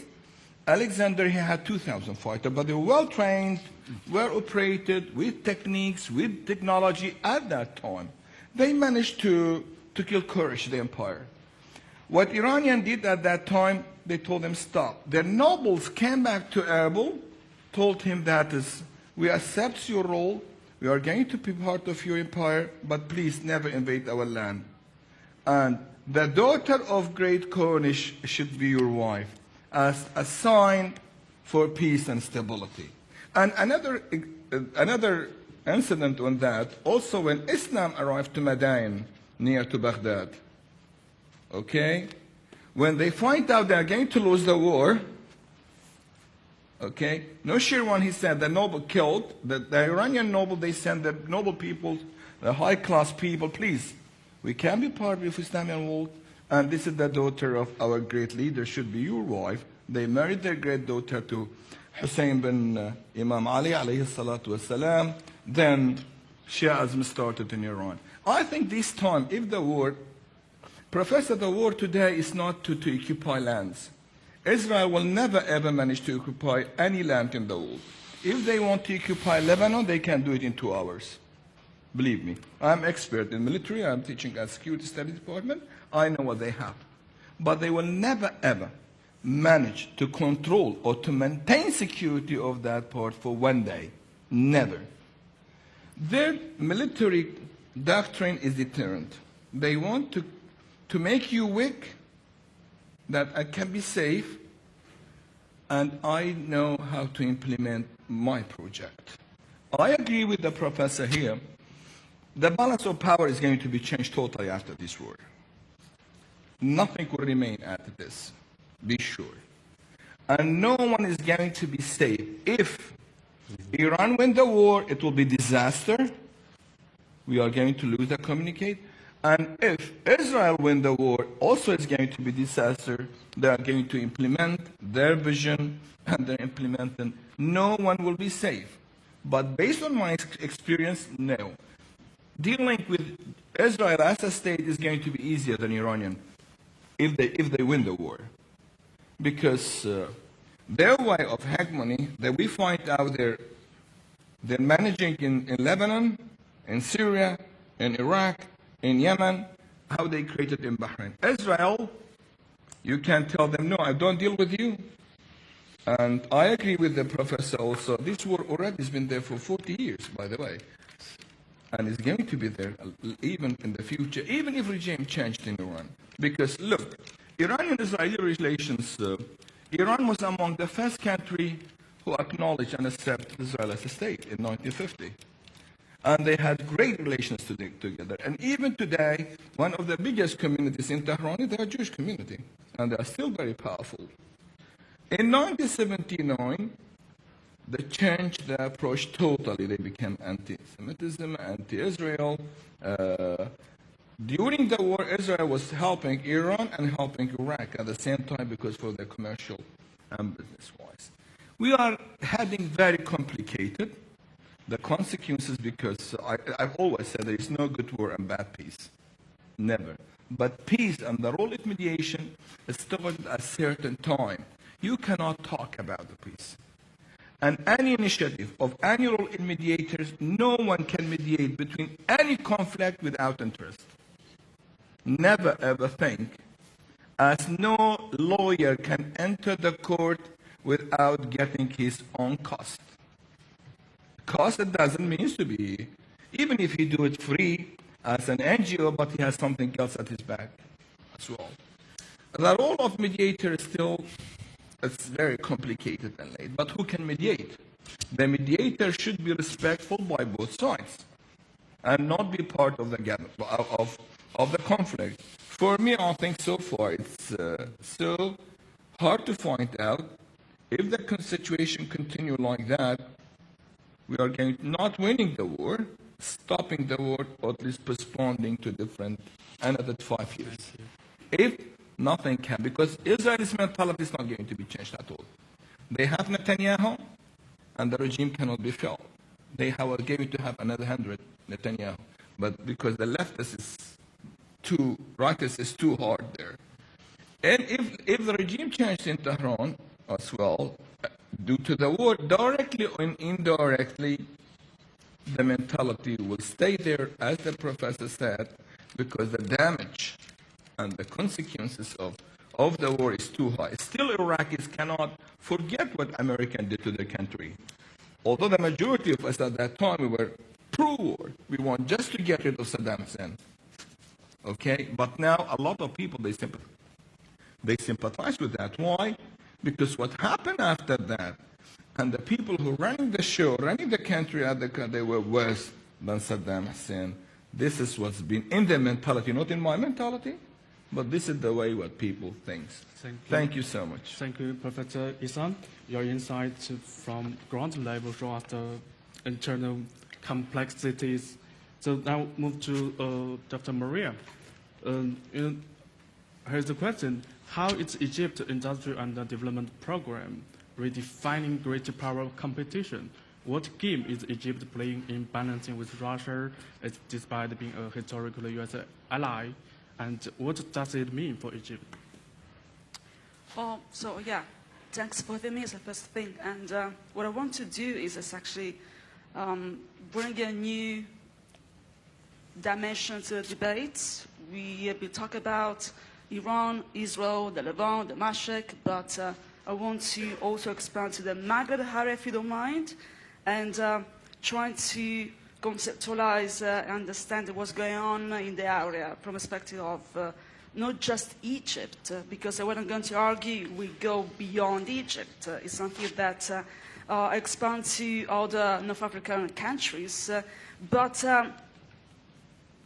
Alexander, he had 2,000 fighters, but they were well trained, well operated, with techniques, with technology at that time. They managed to kill Kurdish, the empire. What Iranian did at that time, they told them stop. Their nobles came back to Erbil, told him that we accept your role, we are going to be part of your empire, but please never invade our land. And the daughter of great Cornish should be your wife, as a sign for peace and stability. And another incident on that, also when Islam arrived to Madain, near to Baghdad, okay, when they find out they're going to lose the war, okay, no Shirwan, he said, the noble killed, the Iranian noble, they sent the noble people, the high-class people, please, we can be part of Islamic world, and this is the daughter of our great leader, should be your wife. They married their great daughter to Hussein bin Imam Ali, alayhi salatu wasalam. Then Shi'ism started in Iran. I think this time, if the war, Professor, the war today is not to occupy lands. Israel will never ever manage to occupy any land in the world. If they want to occupy Lebanon, they can do it in 2 hours. Believe me, I'm expert in military, I'm teaching at security studies department, I know what they have. But they will never ever manage to control or to maintain security of that part for 1 day. Never. Their military doctrine is deterrent. They want to make you weak, that I can be safe, and I know how to implement my project. I agree with the professor here. The balance of power is going to be changed totally after this war. Nothing will remain after this, be sure. And no one is going to be safe. If Iran wins the war, it will be disaster. We are going to lose the communicate. And if Israel wins the war, also it's going to be disaster. They are going to implement their vision, and they're implementing. No one will be safe. But based on my experience, no. Dealing with Israel as a state is going to be easier than Iranian if they win the war. Because their way of hegemony, that we find out they're managing in Lebanon, in Syria, in Iraq, in Yemen, how they created in Bahrain. Israel, you can tell them, no, I don't deal with you. And I agree with the professor also. This war already has been there for 40 years, by the way. And it's going to be there even in the future, even if regime changed in Iran. Because look, Iranian-Israeli relations, Iran was among the first country who acknowledged and accepted Israel as a state in 1950. And they had great relations together. And even today, one of the biggest communities in Tehran is the Jewish community. And they are still very powerful. In 1979, they changed their approach totally. They became anti-Semitism, anti-Israel. During the war, Israel was helping Iran and helping Iraq at the same time because for their commercial and business-wise. We are heading very complicated. The consequences, because I've always said there is no good war and bad peace. Never. But peace and the role of mediation is started at a certain time. You cannot talk about the peace. And any initiative of any role in mediators, no one can mediate between any conflict without interest. Never ever think, as no lawyer can enter the court without getting his own cost. Cost, it doesn't mean to be, even if he do it free as an NGO, but he has something else at his back as well. The role of mediator is still, it's very complicated and late, but who can mediate? The mediator should be respectful by both sides and not be part of the conflict. For me, I think so far it's so hard to find out if the situation continue like that. We are going not winning the war, stopping the war, or at least postponing to different another 5 years. If nothing can, because Israel's mentality is not going to be changed at all. They have Netanyahu, and the regime cannot be filled. They are going to have another 100 Netanyahu, but because the leftist is too, rightist is too hard there. And if the regime changed in Tehran as well, due to the war, directly or indirectly, the mentality will stay there, as the professor said, because the damage and the consequences of the war is too high. Still, Iraqis cannot forget what America did to their country. Although the majority of us at that time, we were pro-war. We want just to get rid of Saddam Hussein. Okay? But now, a lot of people, they sympathize with that. Why? Because what happened after that, and the people who running the show, running the country, they were worse than Saddam Hussein. This is what's been in their mentality, not in my mentality, but this is the way what people think. Thank you so much. Thank you, Professor Ihsan. Your insights from ground level show us the internal complexities. So now move to Dr. Maria. Here's the question. How is Egypt Industrial and Development Program redefining greater power competition? What game is Egypt playing in balancing with Russia, despite being a historical U.S. ally? And what does it mean for Egypt? Thanks for having me as the first thing. And what I want to do is actually bring a new dimension to the debate. We talk about Iran, Israel, the Levant, the Mashrek, but I want to also expand to the Maghreb area, if you don't mind, and trying to conceptualize and understand what's going on in the area from a perspective of not just Egypt, because what I'm going to argue, we go beyond Egypt. It's something that expands to other North African countries, but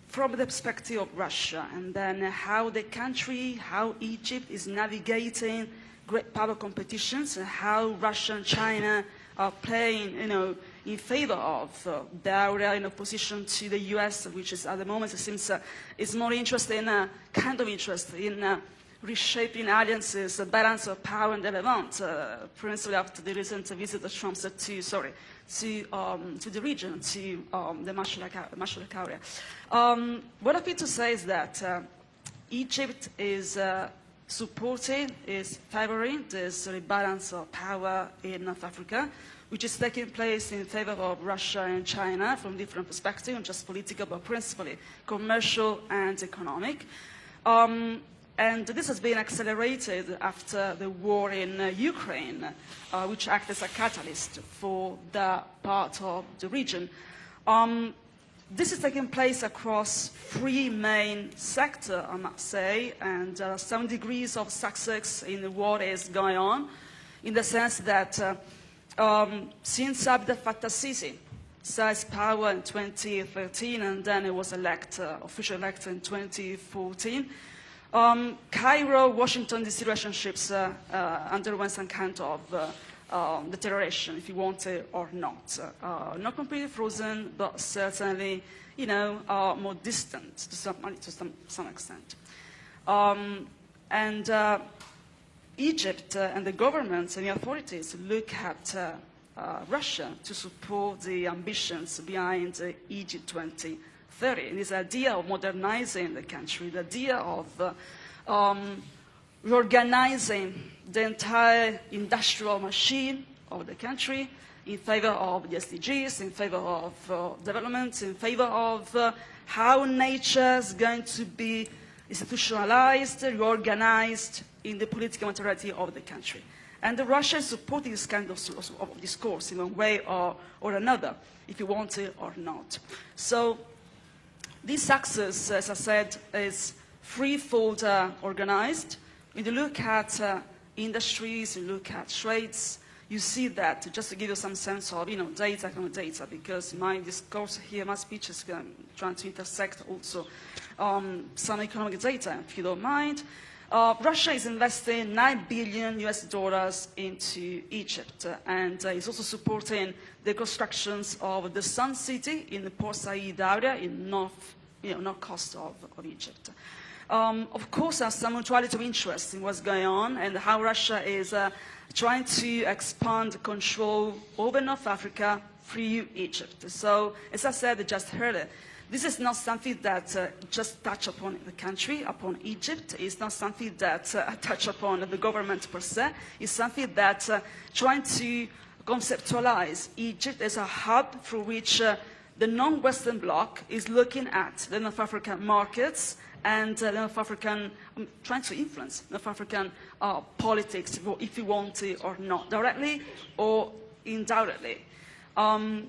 from the perspective of Russia, and then how the country, how Egypt is navigating great power competitions, and how Russia and China are playing, in favor of the area in opposition to the U.S., which is at the moment it seems is more interested in reshaping alliances, the balance of power in the Levant, principally after the recent visit of Trump to the region, to the Mashrek area. What I feel to say is that Egypt is supporting, is favoring this rebalance of power in North Africa, which is taking place in favor of Russia and China from different perspectives, not just political, but principally commercial and economic. And this has been accelerated after the war in Ukraine, which acted as a catalyst for the part of the region. This is taking place across three main sectors, I must say, and some degrees of success in what is going on, in the sense that since Abdel Fattah Sisi seized power in 2013, and then it was officially elected in 2014, Cairo-Washington DC relationships underwent some kind of deterioration, if you want it or not. Not completely frozen, but certainly, more distant to some extent. Egypt and the governments and the authorities look at Russia to support the ambitions behind Egypt 2030. And this idea of modernizing the country, the idea of reorganizing the entire industrial machine of the country in favor of the SDGs, in favor of development, in favor of how nature is going to be institutionalized, reorganized in the political materiality of the country. And Russia is supporting this kind of discourse in one way or another, if you want it or not. So this axis, as I said, is threefold organized. When you look at industries, you look at trades, you see that, just to give you some sense of, data, because my discourse here, my speech is trying to intersect also some economic data, if you don't mind. Russia is investing $9 billion into Egypt, and is also supporting the constructions of the Sun City in the Port Said area in north coast of Egypt. Of course, there's some mutuality of interest in what's going on and how Russia is trying to expand control over North Africa through Egypt. So, as I said just earlier, this is not something that just touch upon the country, upon Egypt. It's not something that touch upon the government per se. It's something that trying to conceptualize Egypt as a hub through which the non-Western bloc is looking at the North African markets and North African, trying to influence North African politics, if you want to or not, directly or indirectly. And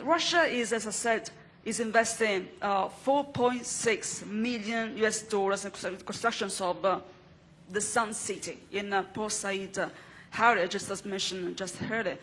Russia is, as I said, is investing $4.6 million US dollars in constructions of the Sun City in Port Said area, just as mentioned just earlier.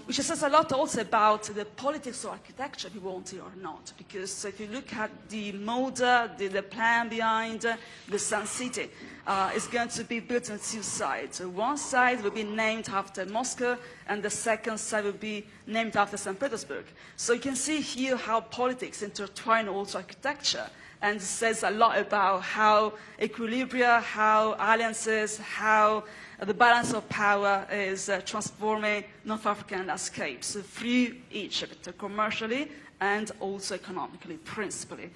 Which says a lot also about the politics of architecture, if you want it or not. Because if you look at the model, the plan behind the Sun City, it's going to be built on two sides. One side will be named after Moscow, and the second side will be named after St. Petersburg. So you can see here how politics intertwine also architecture, and it says a lot about how equilibria, how alliances, how the balance of power is transforming North African landscapes through Egypt, commercially and also economically, principally.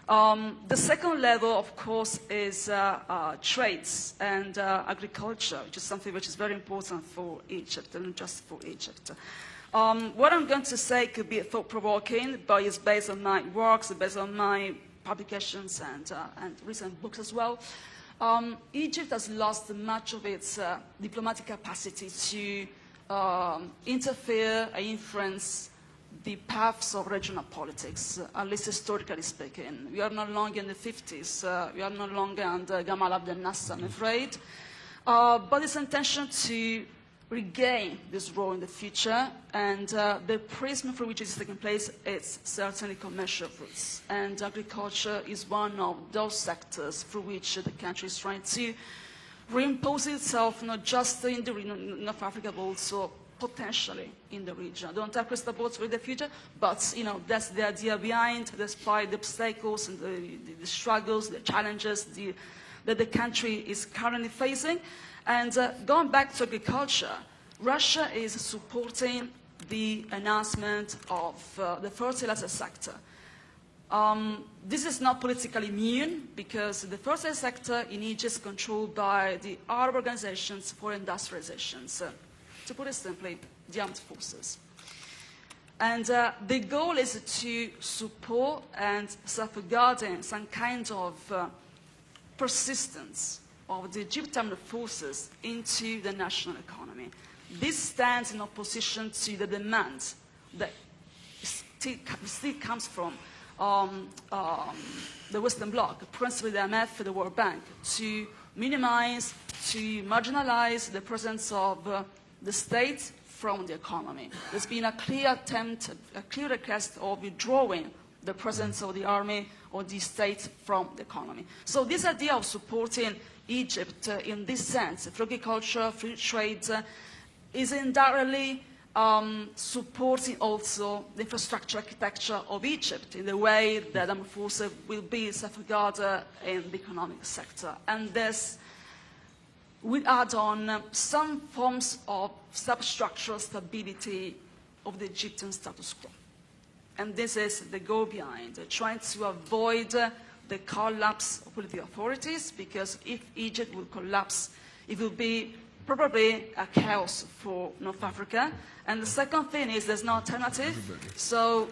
The second level, of course, is trades and agriculture, which is something which is very important for Egypt, and not just for Egypt. What I'm going to say could be thought-provoking, but it's based on my works, based on my publications and recent books as well. Egypt has lost much of its diplomatic capacity to interfere and influence the paths of regional politics, at least historically speaking. We are no longer in the 50s. We are no longer under Gamal Abdel Nasser, I'm afraid. But it's intention to regain this role in the future, and the prism through which it is taking place is certainly commercial routes. And agriculture is one of those sectors through which the country is trying to reimpose itself, not just in the region, North Africa, but also potentially in the region. I don't have crystal balls for the future, but you know, that's the idea behind, despite the obstacles and the struggles, the challenges that the country is currently facing. And going back to agriculture, Russia is supporting the enhancement of the fertilizer sector. This is not politically immune because the fertilizer sector in Egypt is controlled by the Arab organizations for industrializations. To put it simply, the armed forces. And the goal is to support and safeguard some kind of persistence of the Egyptian forces into the national economy. This stands in opposition to the demand that still comes from the Western Bloc, principally the IMF, the World Bank, to minimize, to marginalize the presence of the state from the economy. There's been a clear attempt, a clear request of withdrawing the presence of the army or the state from the economy. So this idea of supporting Egypt in this sense, through agriculture, through trade, is indirectly supporting also the infrastructure architecture of Egypt in the way that armed forces will be safeguarded in the economic sector. And this will add on some forms of substructural stability of the Egyptian status quo. And this is the goal behind, trying to avoid the collapse of political authorities, because if Egypt will collapse, it will be probably a chaos for North Africa. And the second thing is there's no alternative. So,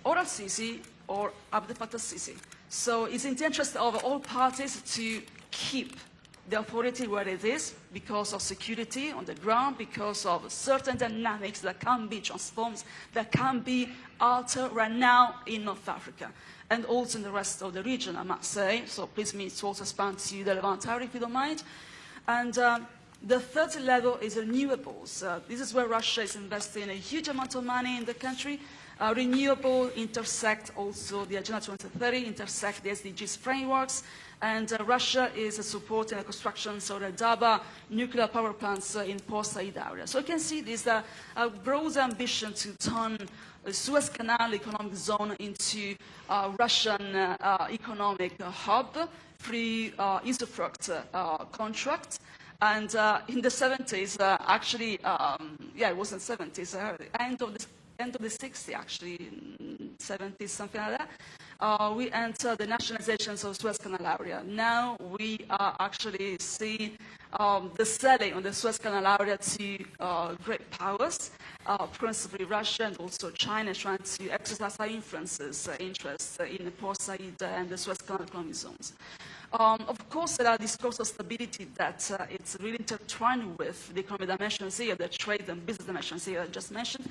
or al-Sisi or Abdel Fattah al-Sisi. So it's in the interest of all parties to keep the authority where it is because of security on the ground, because of certain dynamics that can be transformed, that can be altered right now in North Africa. And also in the rest of the region, I must say. So please me to also expand to the Levant area, if you don't mind. And the third level is renewables. This is where Russia is investing a huge amount of money in the country. Renewable intersect also the Agenda 2030, intersect the SDGs frameworks. And Russia is supporting the construction of the Daba nuclear power plants in Port Said area. So you can see this broad ambition to turn the Suez Canal economic zone into Russian economic hub through usufruct contract. And in the 70s, actually, yeah, it was in the 70s, end of the 60s, actually, 70s, something like that. We entered the nationalizations of Suez Canal area. Now we actually see the selling of the Suez Canal area to great powers, principally Russia and also China, trying to exercise their influences, interests in Port Said and the Suez Canal economic zones. Of course, there are discourses of stability that it's really intertwined with the economic dimensions here, the trade and business dimensions here I just mentioned.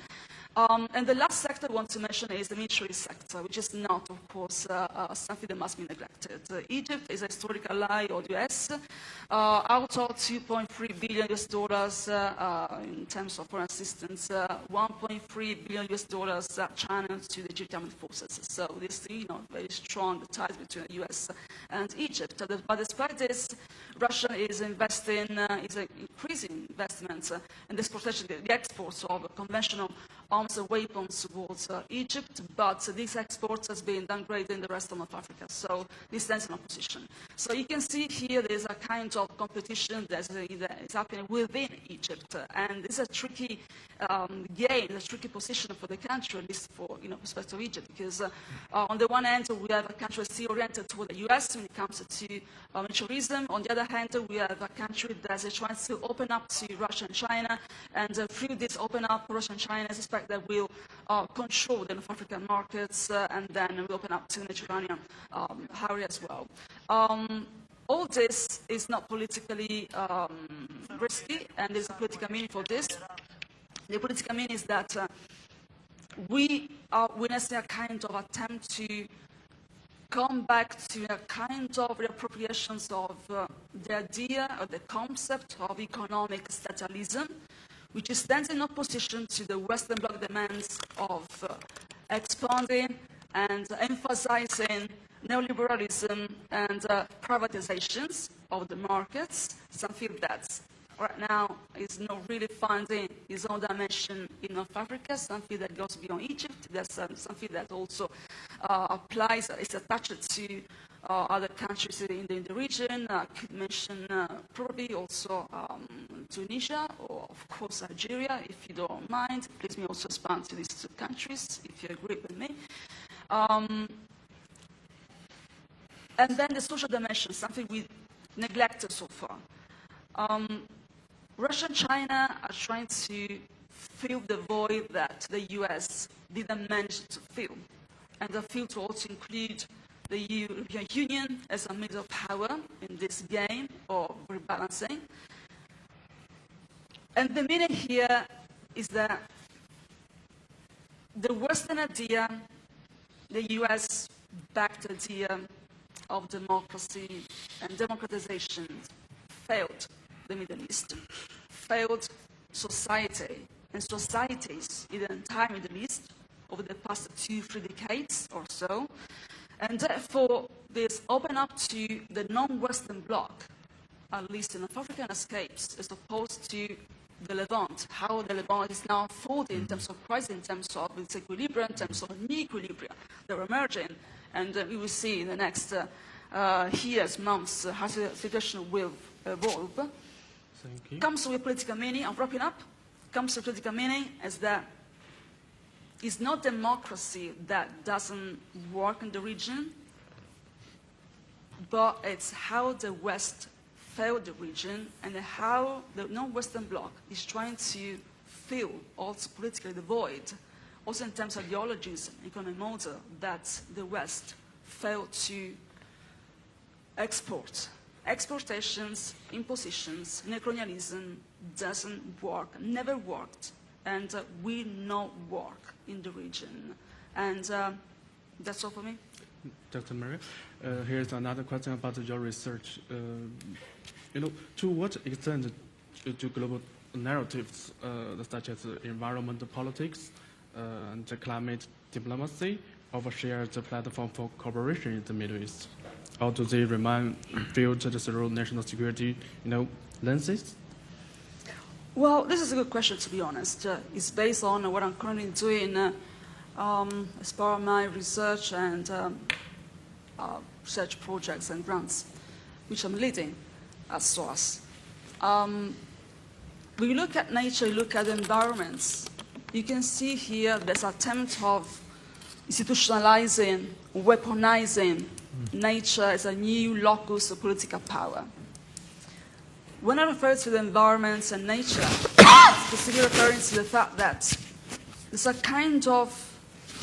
And the last sector I want to mention is the military sector, which is not, of course, something that must be neglected. Egypt is a historical ally of the US. Out of $2.3 billion in terms of foreign assistance, $1.3 billion channeled to the Egyptian forces. So there's very strong ties between the US and Egypt. But despite this, Russia is investing, is increasing investments in the exports of conventional arms and weapons towards Egypt, but these exports has been downgraded in the rest of North Africa. So this stands in opposition. So you can see here there's a kind of competition that is happening within Egypt, and it's a tricky game, a tricky position for the country, at least for perspective of Egypt, because on the one hand we have a country still oriented toward the US when it comes to militarism. On the other hand, we have a country that is trying to open up to Russia and China, and through this open up, Russia and China suspect that will control the North African markets, and then will open up to the Mediterranean area as well. All this is not politically risky, and there's a political meaning for this. The political meaning is that we are witnessing a kind of attempt to come back to a kind of reappropriations of the idea or the concept of economic statalism, which stands in opposition to the Western Bloc demands of expanding and emphasizing neoliberalism and privatizations of the markets, something that right now is not really finding its own dimension in North Africa, something that goes beyond Egypt. That's something that also applies, is attached to other countries in the region. I could mention probably also Tunisia, or of course Algeria, if you don't mind. Please me also expand to these two countries, if you agree with me. And then the social dimension, something we neglected so far. Russia and China are trying to fill the void that the US didn't manage to fill, and the fill to also include the European Union as a middle power in this game of rebalancing. And the meaning here is that the Western idea, the US-backed idea of democracy and democratization, failed the Middle East, failed society and societies in the entire Middle East over the past 2-3 decades or so. And therefore, this opened up to the non-Western bloc, at least in North African escapes, as opposed to the Levant, how the Levant is now folded in terms of crisis, in terms of its equilibrium, in terms of new equilibria that are emerging. And we will see in the next years, months, how the situation will evolve. Thank you. Comes with political meaning, I'm wrapping up, comes with political meaning as that it's not democracy that doesn't work in the region, but it's how the West failed the region and how the non-Western bloc is trying to fill also politically the void, also in terms of ideologies, economic model, that the West failed to export. Exportations, impositions, neocolonialism doesn't work, never worked, and will not work in the region. And that's all for me. Dr. Maria, here's another question about your research. To what extent do global narratives such as environmental politics and climate diplomacy overshare the platform for cooperation in the Middle East? Or do they remain filtered through national security, lenses? Well, this is a good question, to be honest. It's based on what I'm currently doing as part of my research and research projects and grants, which I'm leading at SOAS. When you look at nature, you look at environments, you can see here there's an attempt of institutionalizing, weaponizing nature as a new locus of political power. When I refer to the environments and nature, specifically referring to the fact that there's a kind of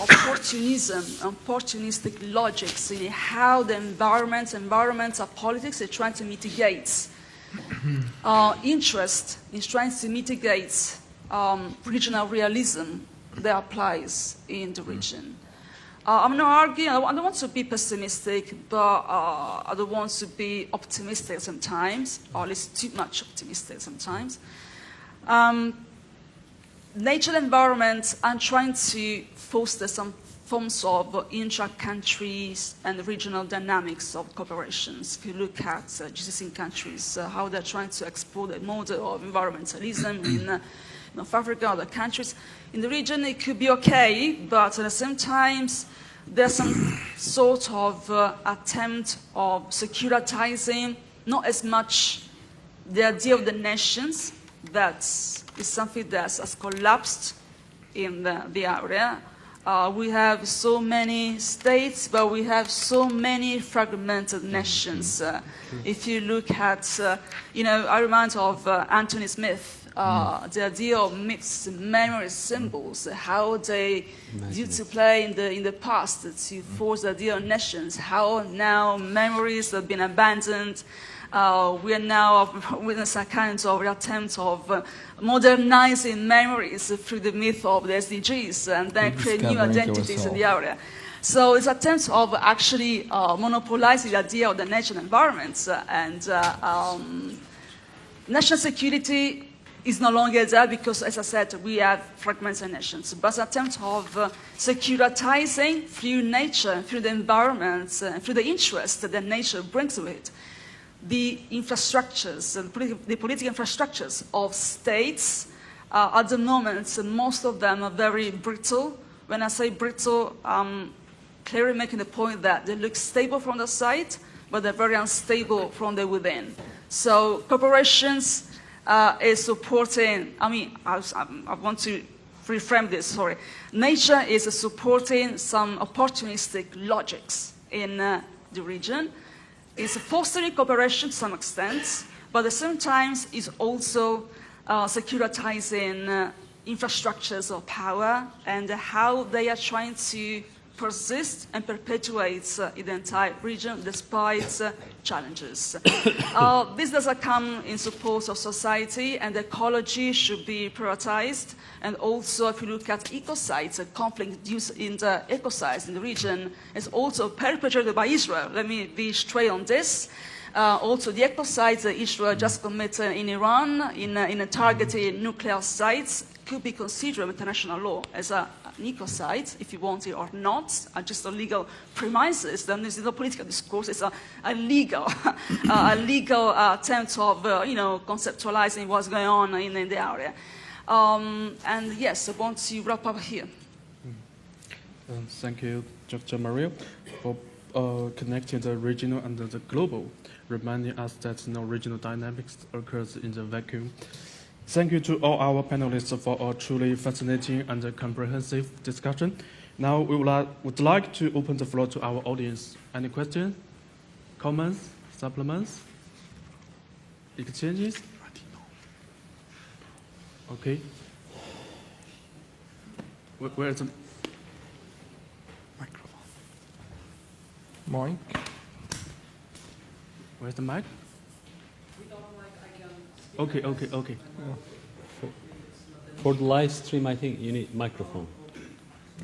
opportunism, opportunistic logics in how the environmental politics are trying to mitigate interest, is trying to mitigate regional realism that applies in the region. I'm not arguing, I don't want to be pessimistic, but I don't want to be optimistic sometimes, or at least too much optimistic sometimes. Nature and environment, I'm trying to foster some forms of intra-countries and regional dynamics of cooperations. If you look at GCC countries, how they're trying to explore the model of environmentalism in North Africa, other countries. In the region, it could be okay, but at the same time, there's some sort of attempt of securitizing, not as much the idea of the nations, that is something that has collapsed in the area. We have so many states, but we have so many fragmented nations. If you look at, I remind of Anthony Smith, the idea of myths, memory symbols, how they used to play in the past to force the idea of nations, how now memories have been abandoned. We are now witnessing a kind of attempt of modernizing memories through the myth of the SDGs and then create new identities in the area. So it's an attempt of actually monopolizing the idea of the national environment, and national security is no longer there because, as I said, we have fragmented nations. But an attempt of securitizing through nature, through the environment, through the interest that nature brings with it, the infrastructures, the political infrastructures of states. At the moment, most of them are very brittle. When I say brittle, I'm clearly making the point that they look stable from the side, but they're very unstable from the within. So corporations is supporting, I want to reframe this, sorry. Nature is supporting some opportunistic logics in the region. It's fostering cooperation to some extent, but at the same time is also securitizing infrastructures of power and how they are trying to persist and perpetuate in the entire region despite challenges. This doesn't come in support of society, and ecology should be prioritized. And also, if you look at ecocides, conflict in the ecocides in the region is also perpetrated by Israel. Let me be straight on this. Also, the ecocides that Israel just committed in Iran, in targeting nuclear sites, could be considered by international law as an ecocide, if you want it or not, just a legal premises. Then there's no political discourse. It's a legal, attempt of conceptualizing what's going on in the area. And yes, I want to wrap up here. Thank you, Dr. Maria, for connecting the regional and the global, reminding us that no regional dynamics occurs in the vacuum. Thank you to all our panelists for a truly fascinating and comprehensive discussion. Now we would like to open the floor to our audience. Any questions, comments, supplements, exchanges? Okay. Where is the microphone? Mic. Where's the mic? Okay. For the live stream, I think you need microphone.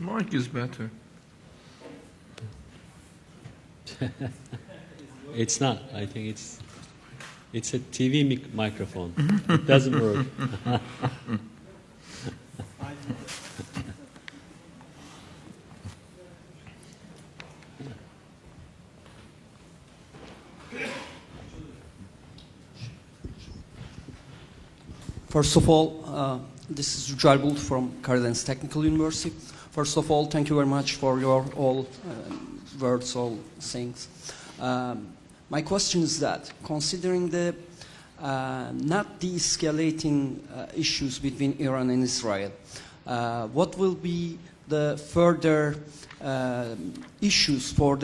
Mic is better. It's not. I think it's a TV microphone. It doesn't work. First of all, this is Yücel Bulut from Karadeniz Technical University. First of all, thank you very much for your all words, all things. My question is that, considering the not de-escalating issues between Iran and Israel, what will be the further issues for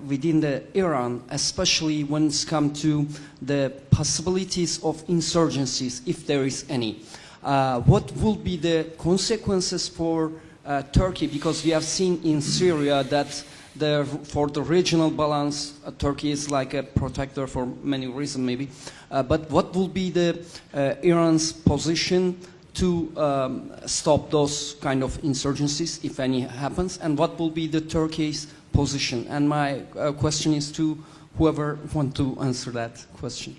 within the Iran, especially when it's come to the possibilities of insurgencies, if there is any? What will be the consequences for Turkey? Because we have seen in Syria that for the regional balance, Turkey is like a protector for many reasons maybe. But what will be the Iran's position to stop those kind of insurgencies, if any happens? And what will be the Turkey's position? And my question is to whoever want to answer that question.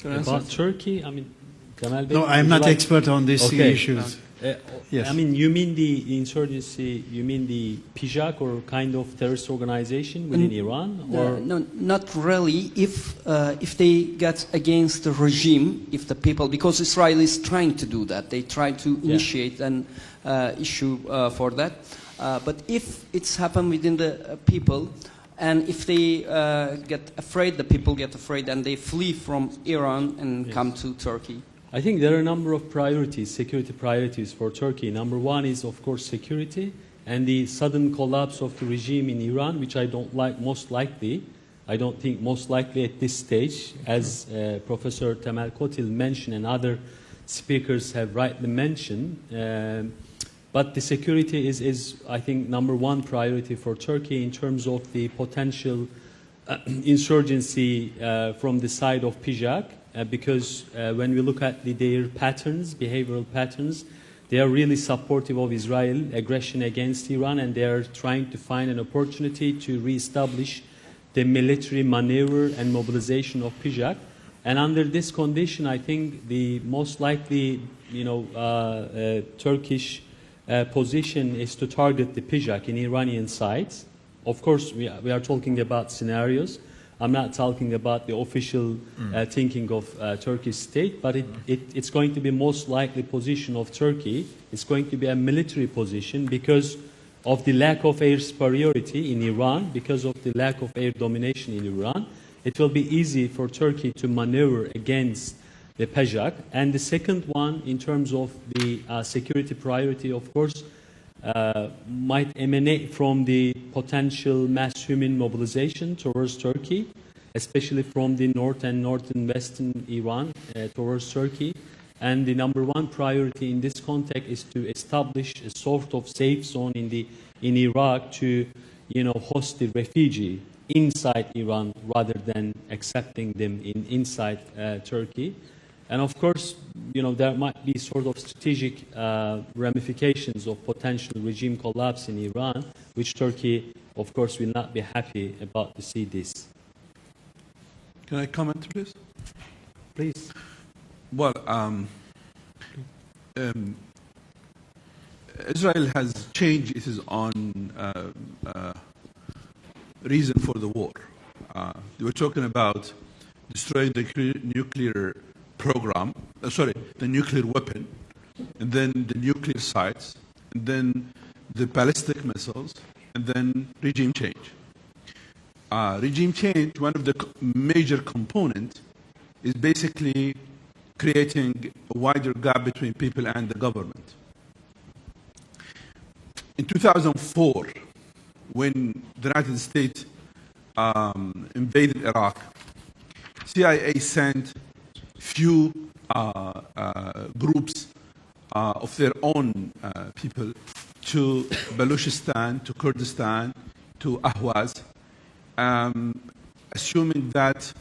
About Turkey, I mean, Kemal Bey, No, I'm not expert on these Okay. issues. Yes. I mean, you mean the insurgency, you mean the PJAK or kind of terrorist organization within Iran? Or No, not really. If they get against the regime, if the people, because Israel is trying to do that, they try to initiate an issue for that. But if it's happened within the people, and if they get afraid, the people get afraid, and they flee from Iran and come to Turkey. I think there are a number of priorities, security priorities for Turkey. Number one is, of course, security and the sudden collapse of the regime in Iran, which I don't like most likely. I don't think most likely at this stage, as Professor Temel Kotil mentioned and other speakers have rightly mentioned. But the security is, I think, number one priority for Turkey in terms of the potential insurgency from the side of PJAK. Because when we look at their patterns, behavioral patterns, they are really supportive of Israel aggression against Iran, and they are trying to find an opportunity to reestablish the military maneuver and mobilization of PJAK. And under this condition, I think the most likely, Turkish position is to target the PJAK in Iranian sites. Of course, we are talking about scenarios. I'm not talking about the official thinking of Turkish state, but it's going to be most likely position of Turkey. It's going to be a military position because of the lack of air superiority in Iran, because of the lack of air domination in Iran. It will be easy for Turkey to maneuver against the PJAK. And the second one, in terms of the security priority, of course, might emanate from the potential mass human mobilization towards Turkey, especially from the north and western Iran towards Turkey. And the number one priority in this context is to establish a sort of safe zone in Iraq to, host the refugee inside Iran rather than accepting them inside Turkey. And of course, there might be sort of strategic ramifications of potential regime collapse in Iran, which Turkey, of course, will not be happy about to see this. Can I comment, please? Please. Well, Israel has changed its own reason for the war. They were talking about destroying the nuclear program, the nuclear weapon, and then the nuclear sites, and then the ballistic missiles, and then regime change. Regime change, one of the major components, is basically creating a wider gap between people and the government. In 2004, when the United States invaded Iraq, CIA sent few groups of their own people to Baluchistan, to Kurdistan, to Ahwaz, assuming that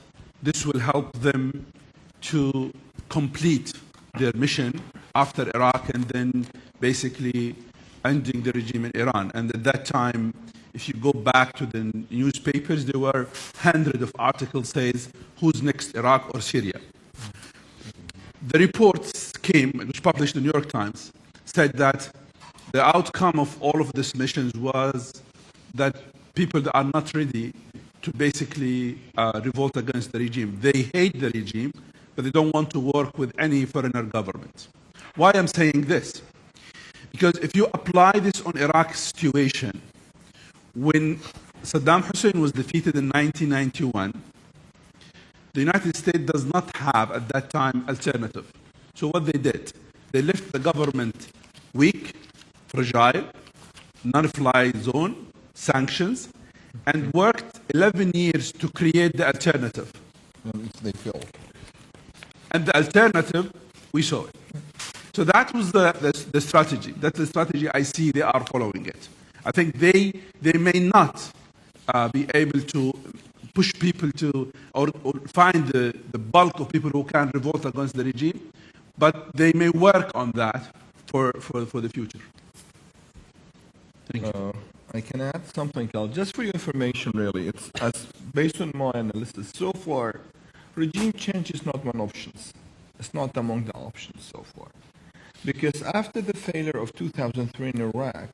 this will help them to complete their mission after Iraq and then basically ending the regime in Iran. And at that time, if you go back to the newspapers, there were hundreds of articles saying, who's next, Iraq or Syria? The reports came, which published in the New York Times, said that the outcome of all of these missions was that people that are not ready to basically revolt against the regime. They hate the regime, but they don't want to work with any foreigner government. Why I'm saying this? Because if you apply this on Iraq's situation, when Saddam Hussein was defeated in 1991, the United States does not have, at that time, alternative. So what they did, they left the government weak, fragile, non-fly zone, sanctions, and worked 11 years to create the alternative. They failed. And the alternative, we saw it. So that was the strategy. That's the strategy I see they are following it. I think they may not be able to push people to, or find the bulk of people who can revolt against the regime, but they may work on that for the future. Thank you. I can add something else, just for your information really. It's based on my analysis so far, regime change is not one option. It's not among the options so far. Because after the failure of 2003 in Iraq,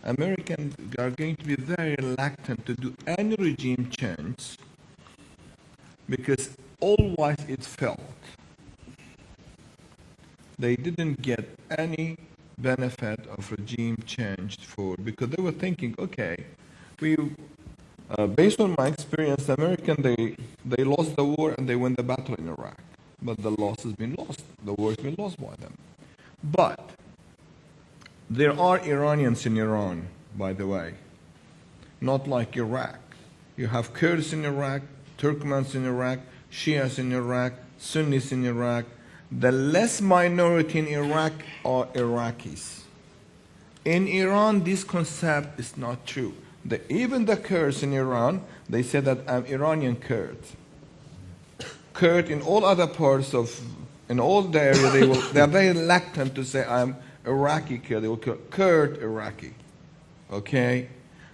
Americans are going to be very reluctant to do any regime change because always it failed. They didn't get any benefit of regime change because they were thinking, okay, based on my experience, the Americans, they lost the war and they won the battle in Iraq. But the loss has been lost. The war has been lost by them. But there are Iranians in Iran, by the way, not like Iraq. You have Kurds in Iraq, Turkmens in Iraq, Shias in Iraq, Sunnis in Iraq. The less minority in Iraq are Iraqis. In Iran, this concept is not true. Even the Kurds in Iran, they say that I'm Iranian Kurd. Kurd in all other parts of, in all the area, they are very reluctant to say I'm Iraqi Kurd. They will call Kurd Iraqi. Okay?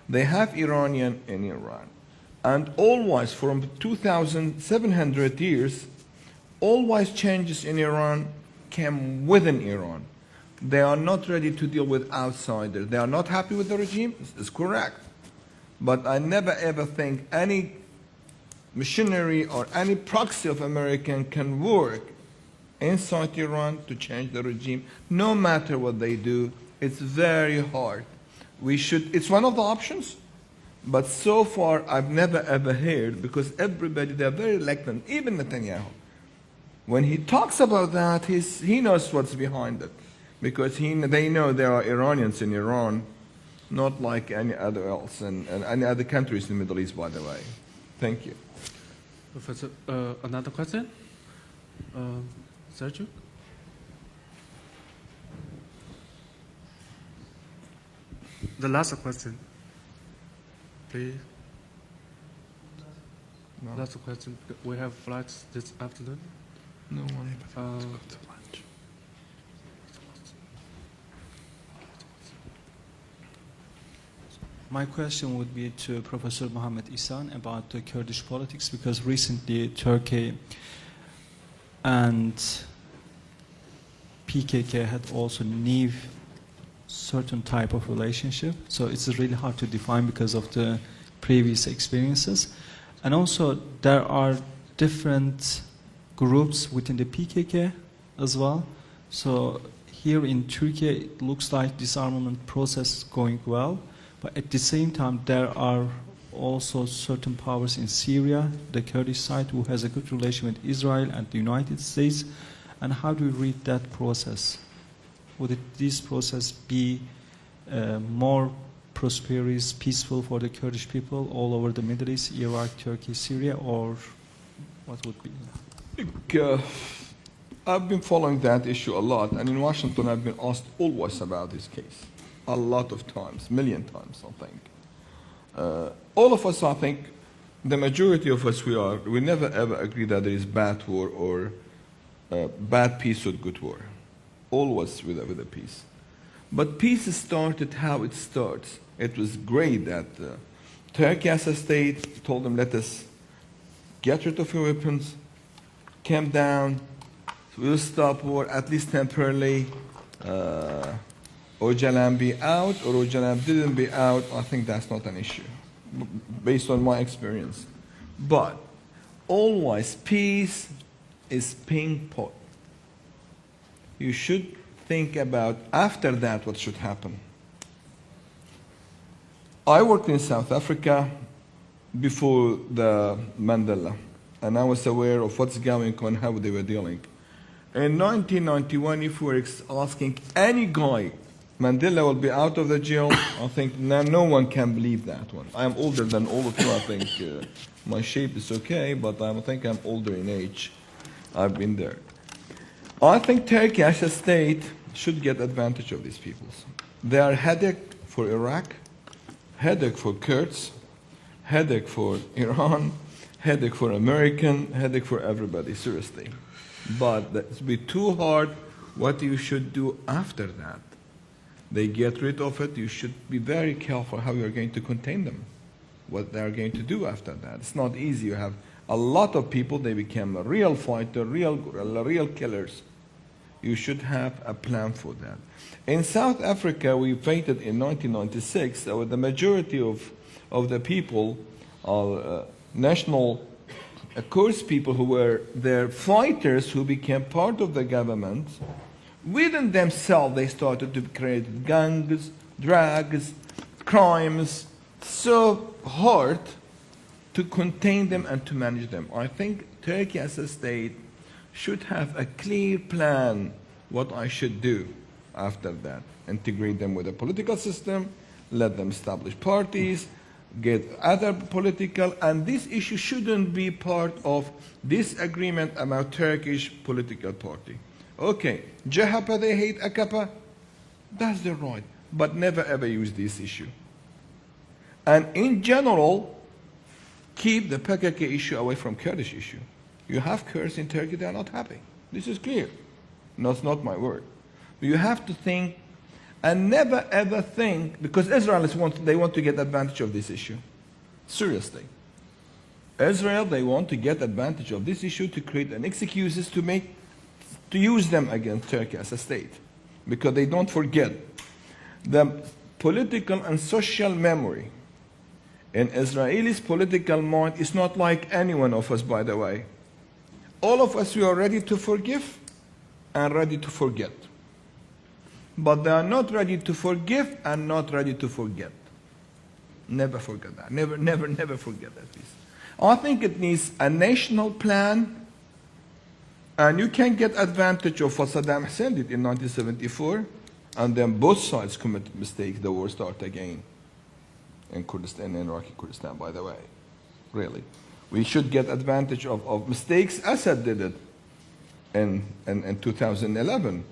They have Iranian in Iran. And always, from 2,700 years, always changes in Iran came within Iran. They are not ready to deal with outsiders. They are not happy with the regime. It's correct. But I never ever think any missionary or any proxy of American can work inside Iran to change the regime. No matter what they do, it's very hard. It's one of the options, but so far I've never ever heard, because everybody, they're very reluctant, even Netanyahu. When he talks about that, he knows what's behind it, because they know there are Iranians in Iran, not like any other else, and any other countries in the Middle East, by the way. Thank you. Professor, another question? Sergio? The last question, please. No. Last question. We have flights this afternoon. No one. My question would be to Professor Mohammed Ihsan about the Kurdish politics, because recently Turkey and PKK had also new certain type of relationship. So it's really hard to define because of the previous experiences. And also there are different groups within the PKK as well. So here in Turkey, it looks like disarmament process is going well. But at the same time, there are also certain powers in Syria, the Kurdish side, who has a good relation with Israel and the United States. And how do you read that process? Would this process be more prosperous, peaceful for the Kurdish people all over the Middle East, Iraq, Turkey, Syria, or what would be? I've been following that issue a lot, and in Washington I've been asked always about this case. A lot of times, million times, I think. All of us, I think, the majority of us, we never ever agree that there is bad war or bad peace or good war. Always with a peace. But peace started how it starts. It was great that Turkey as a state told them, let us get rid of your weapons, calm down, we'll stop war, at least temporarily. Öcalan be out or Öcalan didn't be out, I think that's not an issue, based on my experience. But always peace is ping pong. You should think about after that what should happen. I worked in South Africa before the Mandela, and I was aware of what's going on, how they were dealing. In 1991, if we were asking any guy, Mandela will be out of the jail, I think no one can believe that one. I'm older than all of you, I think. My shape is okay, but I think I'm older in age. I've been there. I think Turkey as a state should get advantage of these peoples. They are headache for Iraq, headache for Kurds, headache for Iran, headache for American, headache for everybody, seriously. But that's be too hard what you should do after that. They get rid of it, you should be very careful how you're going to contain them, what they're going to do after that. It's not easy. You have a lot of people, they become a real fighter, real killers. You should have a plan for that. In South Africa, we voted in 1996, the majority of the people are national Kurds people who were their fighters who became part of the government. Within themselves, they started to create gangs, drugs, crimes. So hard to contain them and to manage them. I think Turkey as a state should have a clear plan what I should do after that. Integrate them with the political system, let them establish parties, get other political, and this issue shouldn't be part of this agreement about Turkish political party. Okay, CHP, they hate AKP, that's their right, but never ever use this issue. And in general, keep the PKK issue away from Kurdish issue. You have Kurds in Turkey, they are not happy. This is clear. No, it's not my word. You have to think and never ever think, because Israelis want to get advantage of this issue. Seriously. Israel, they want to get advantage of this issue to create an excuses to use them against Turkey as a state. Because they don't forget the political and social memory in Israelis' political mind is not like any one of us, by the way. All of us, we are ready to forgive and ready to forget. But they are not ready to forgive and not ready to forget. Never forget that. Never, never, never forget that piece. I think it needs a national plan, and you can get advantage of what Saddam Hussein did in 1974, and then both sides committed mistakes, the war started again. In Kurdistan and Iraqi Kurdistan, by the way. Really. We should get advantage of mistakes. Assad did it in 2011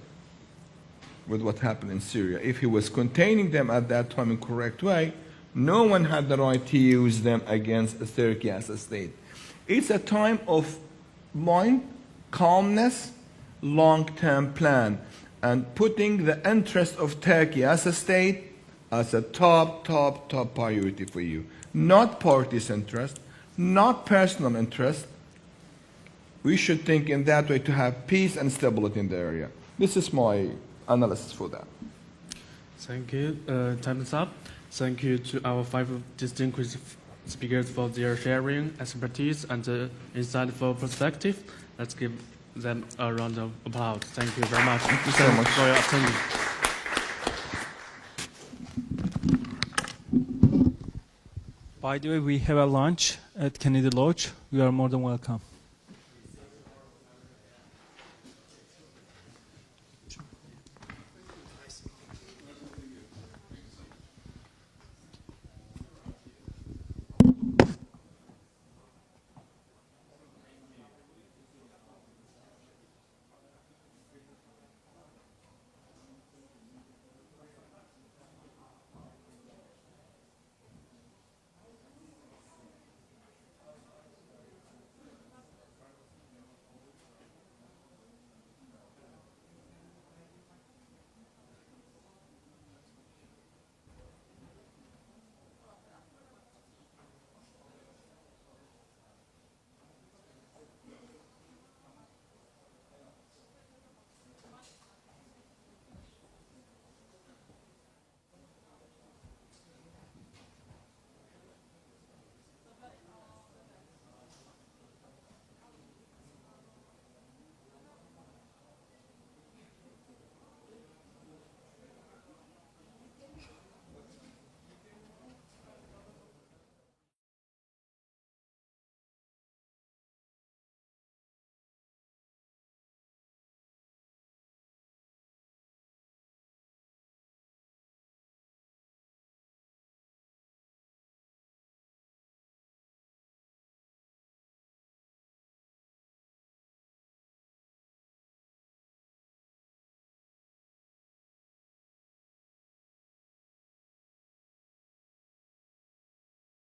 with what happened in Syria. If he was containing them at that time in correct way, no one had the right to use them against Turkey as a state. It's a time of mind, calmness, long-term plan, and putting the interest of Turkey as a state as a top priority for you. Not party's interest, not personal interest. We should think in that way to have peace and stability in the area. This is my analysis for that. Thank you. Time is up. Thank you to our 5 distinguished speakers for their sharing, expertise, and insightful perspective. Let's give them a round of applause. Thank you very much. Thank you so much for your attendance. By the way, we have a lunch at Kennedy Lodge. You are more than welcome.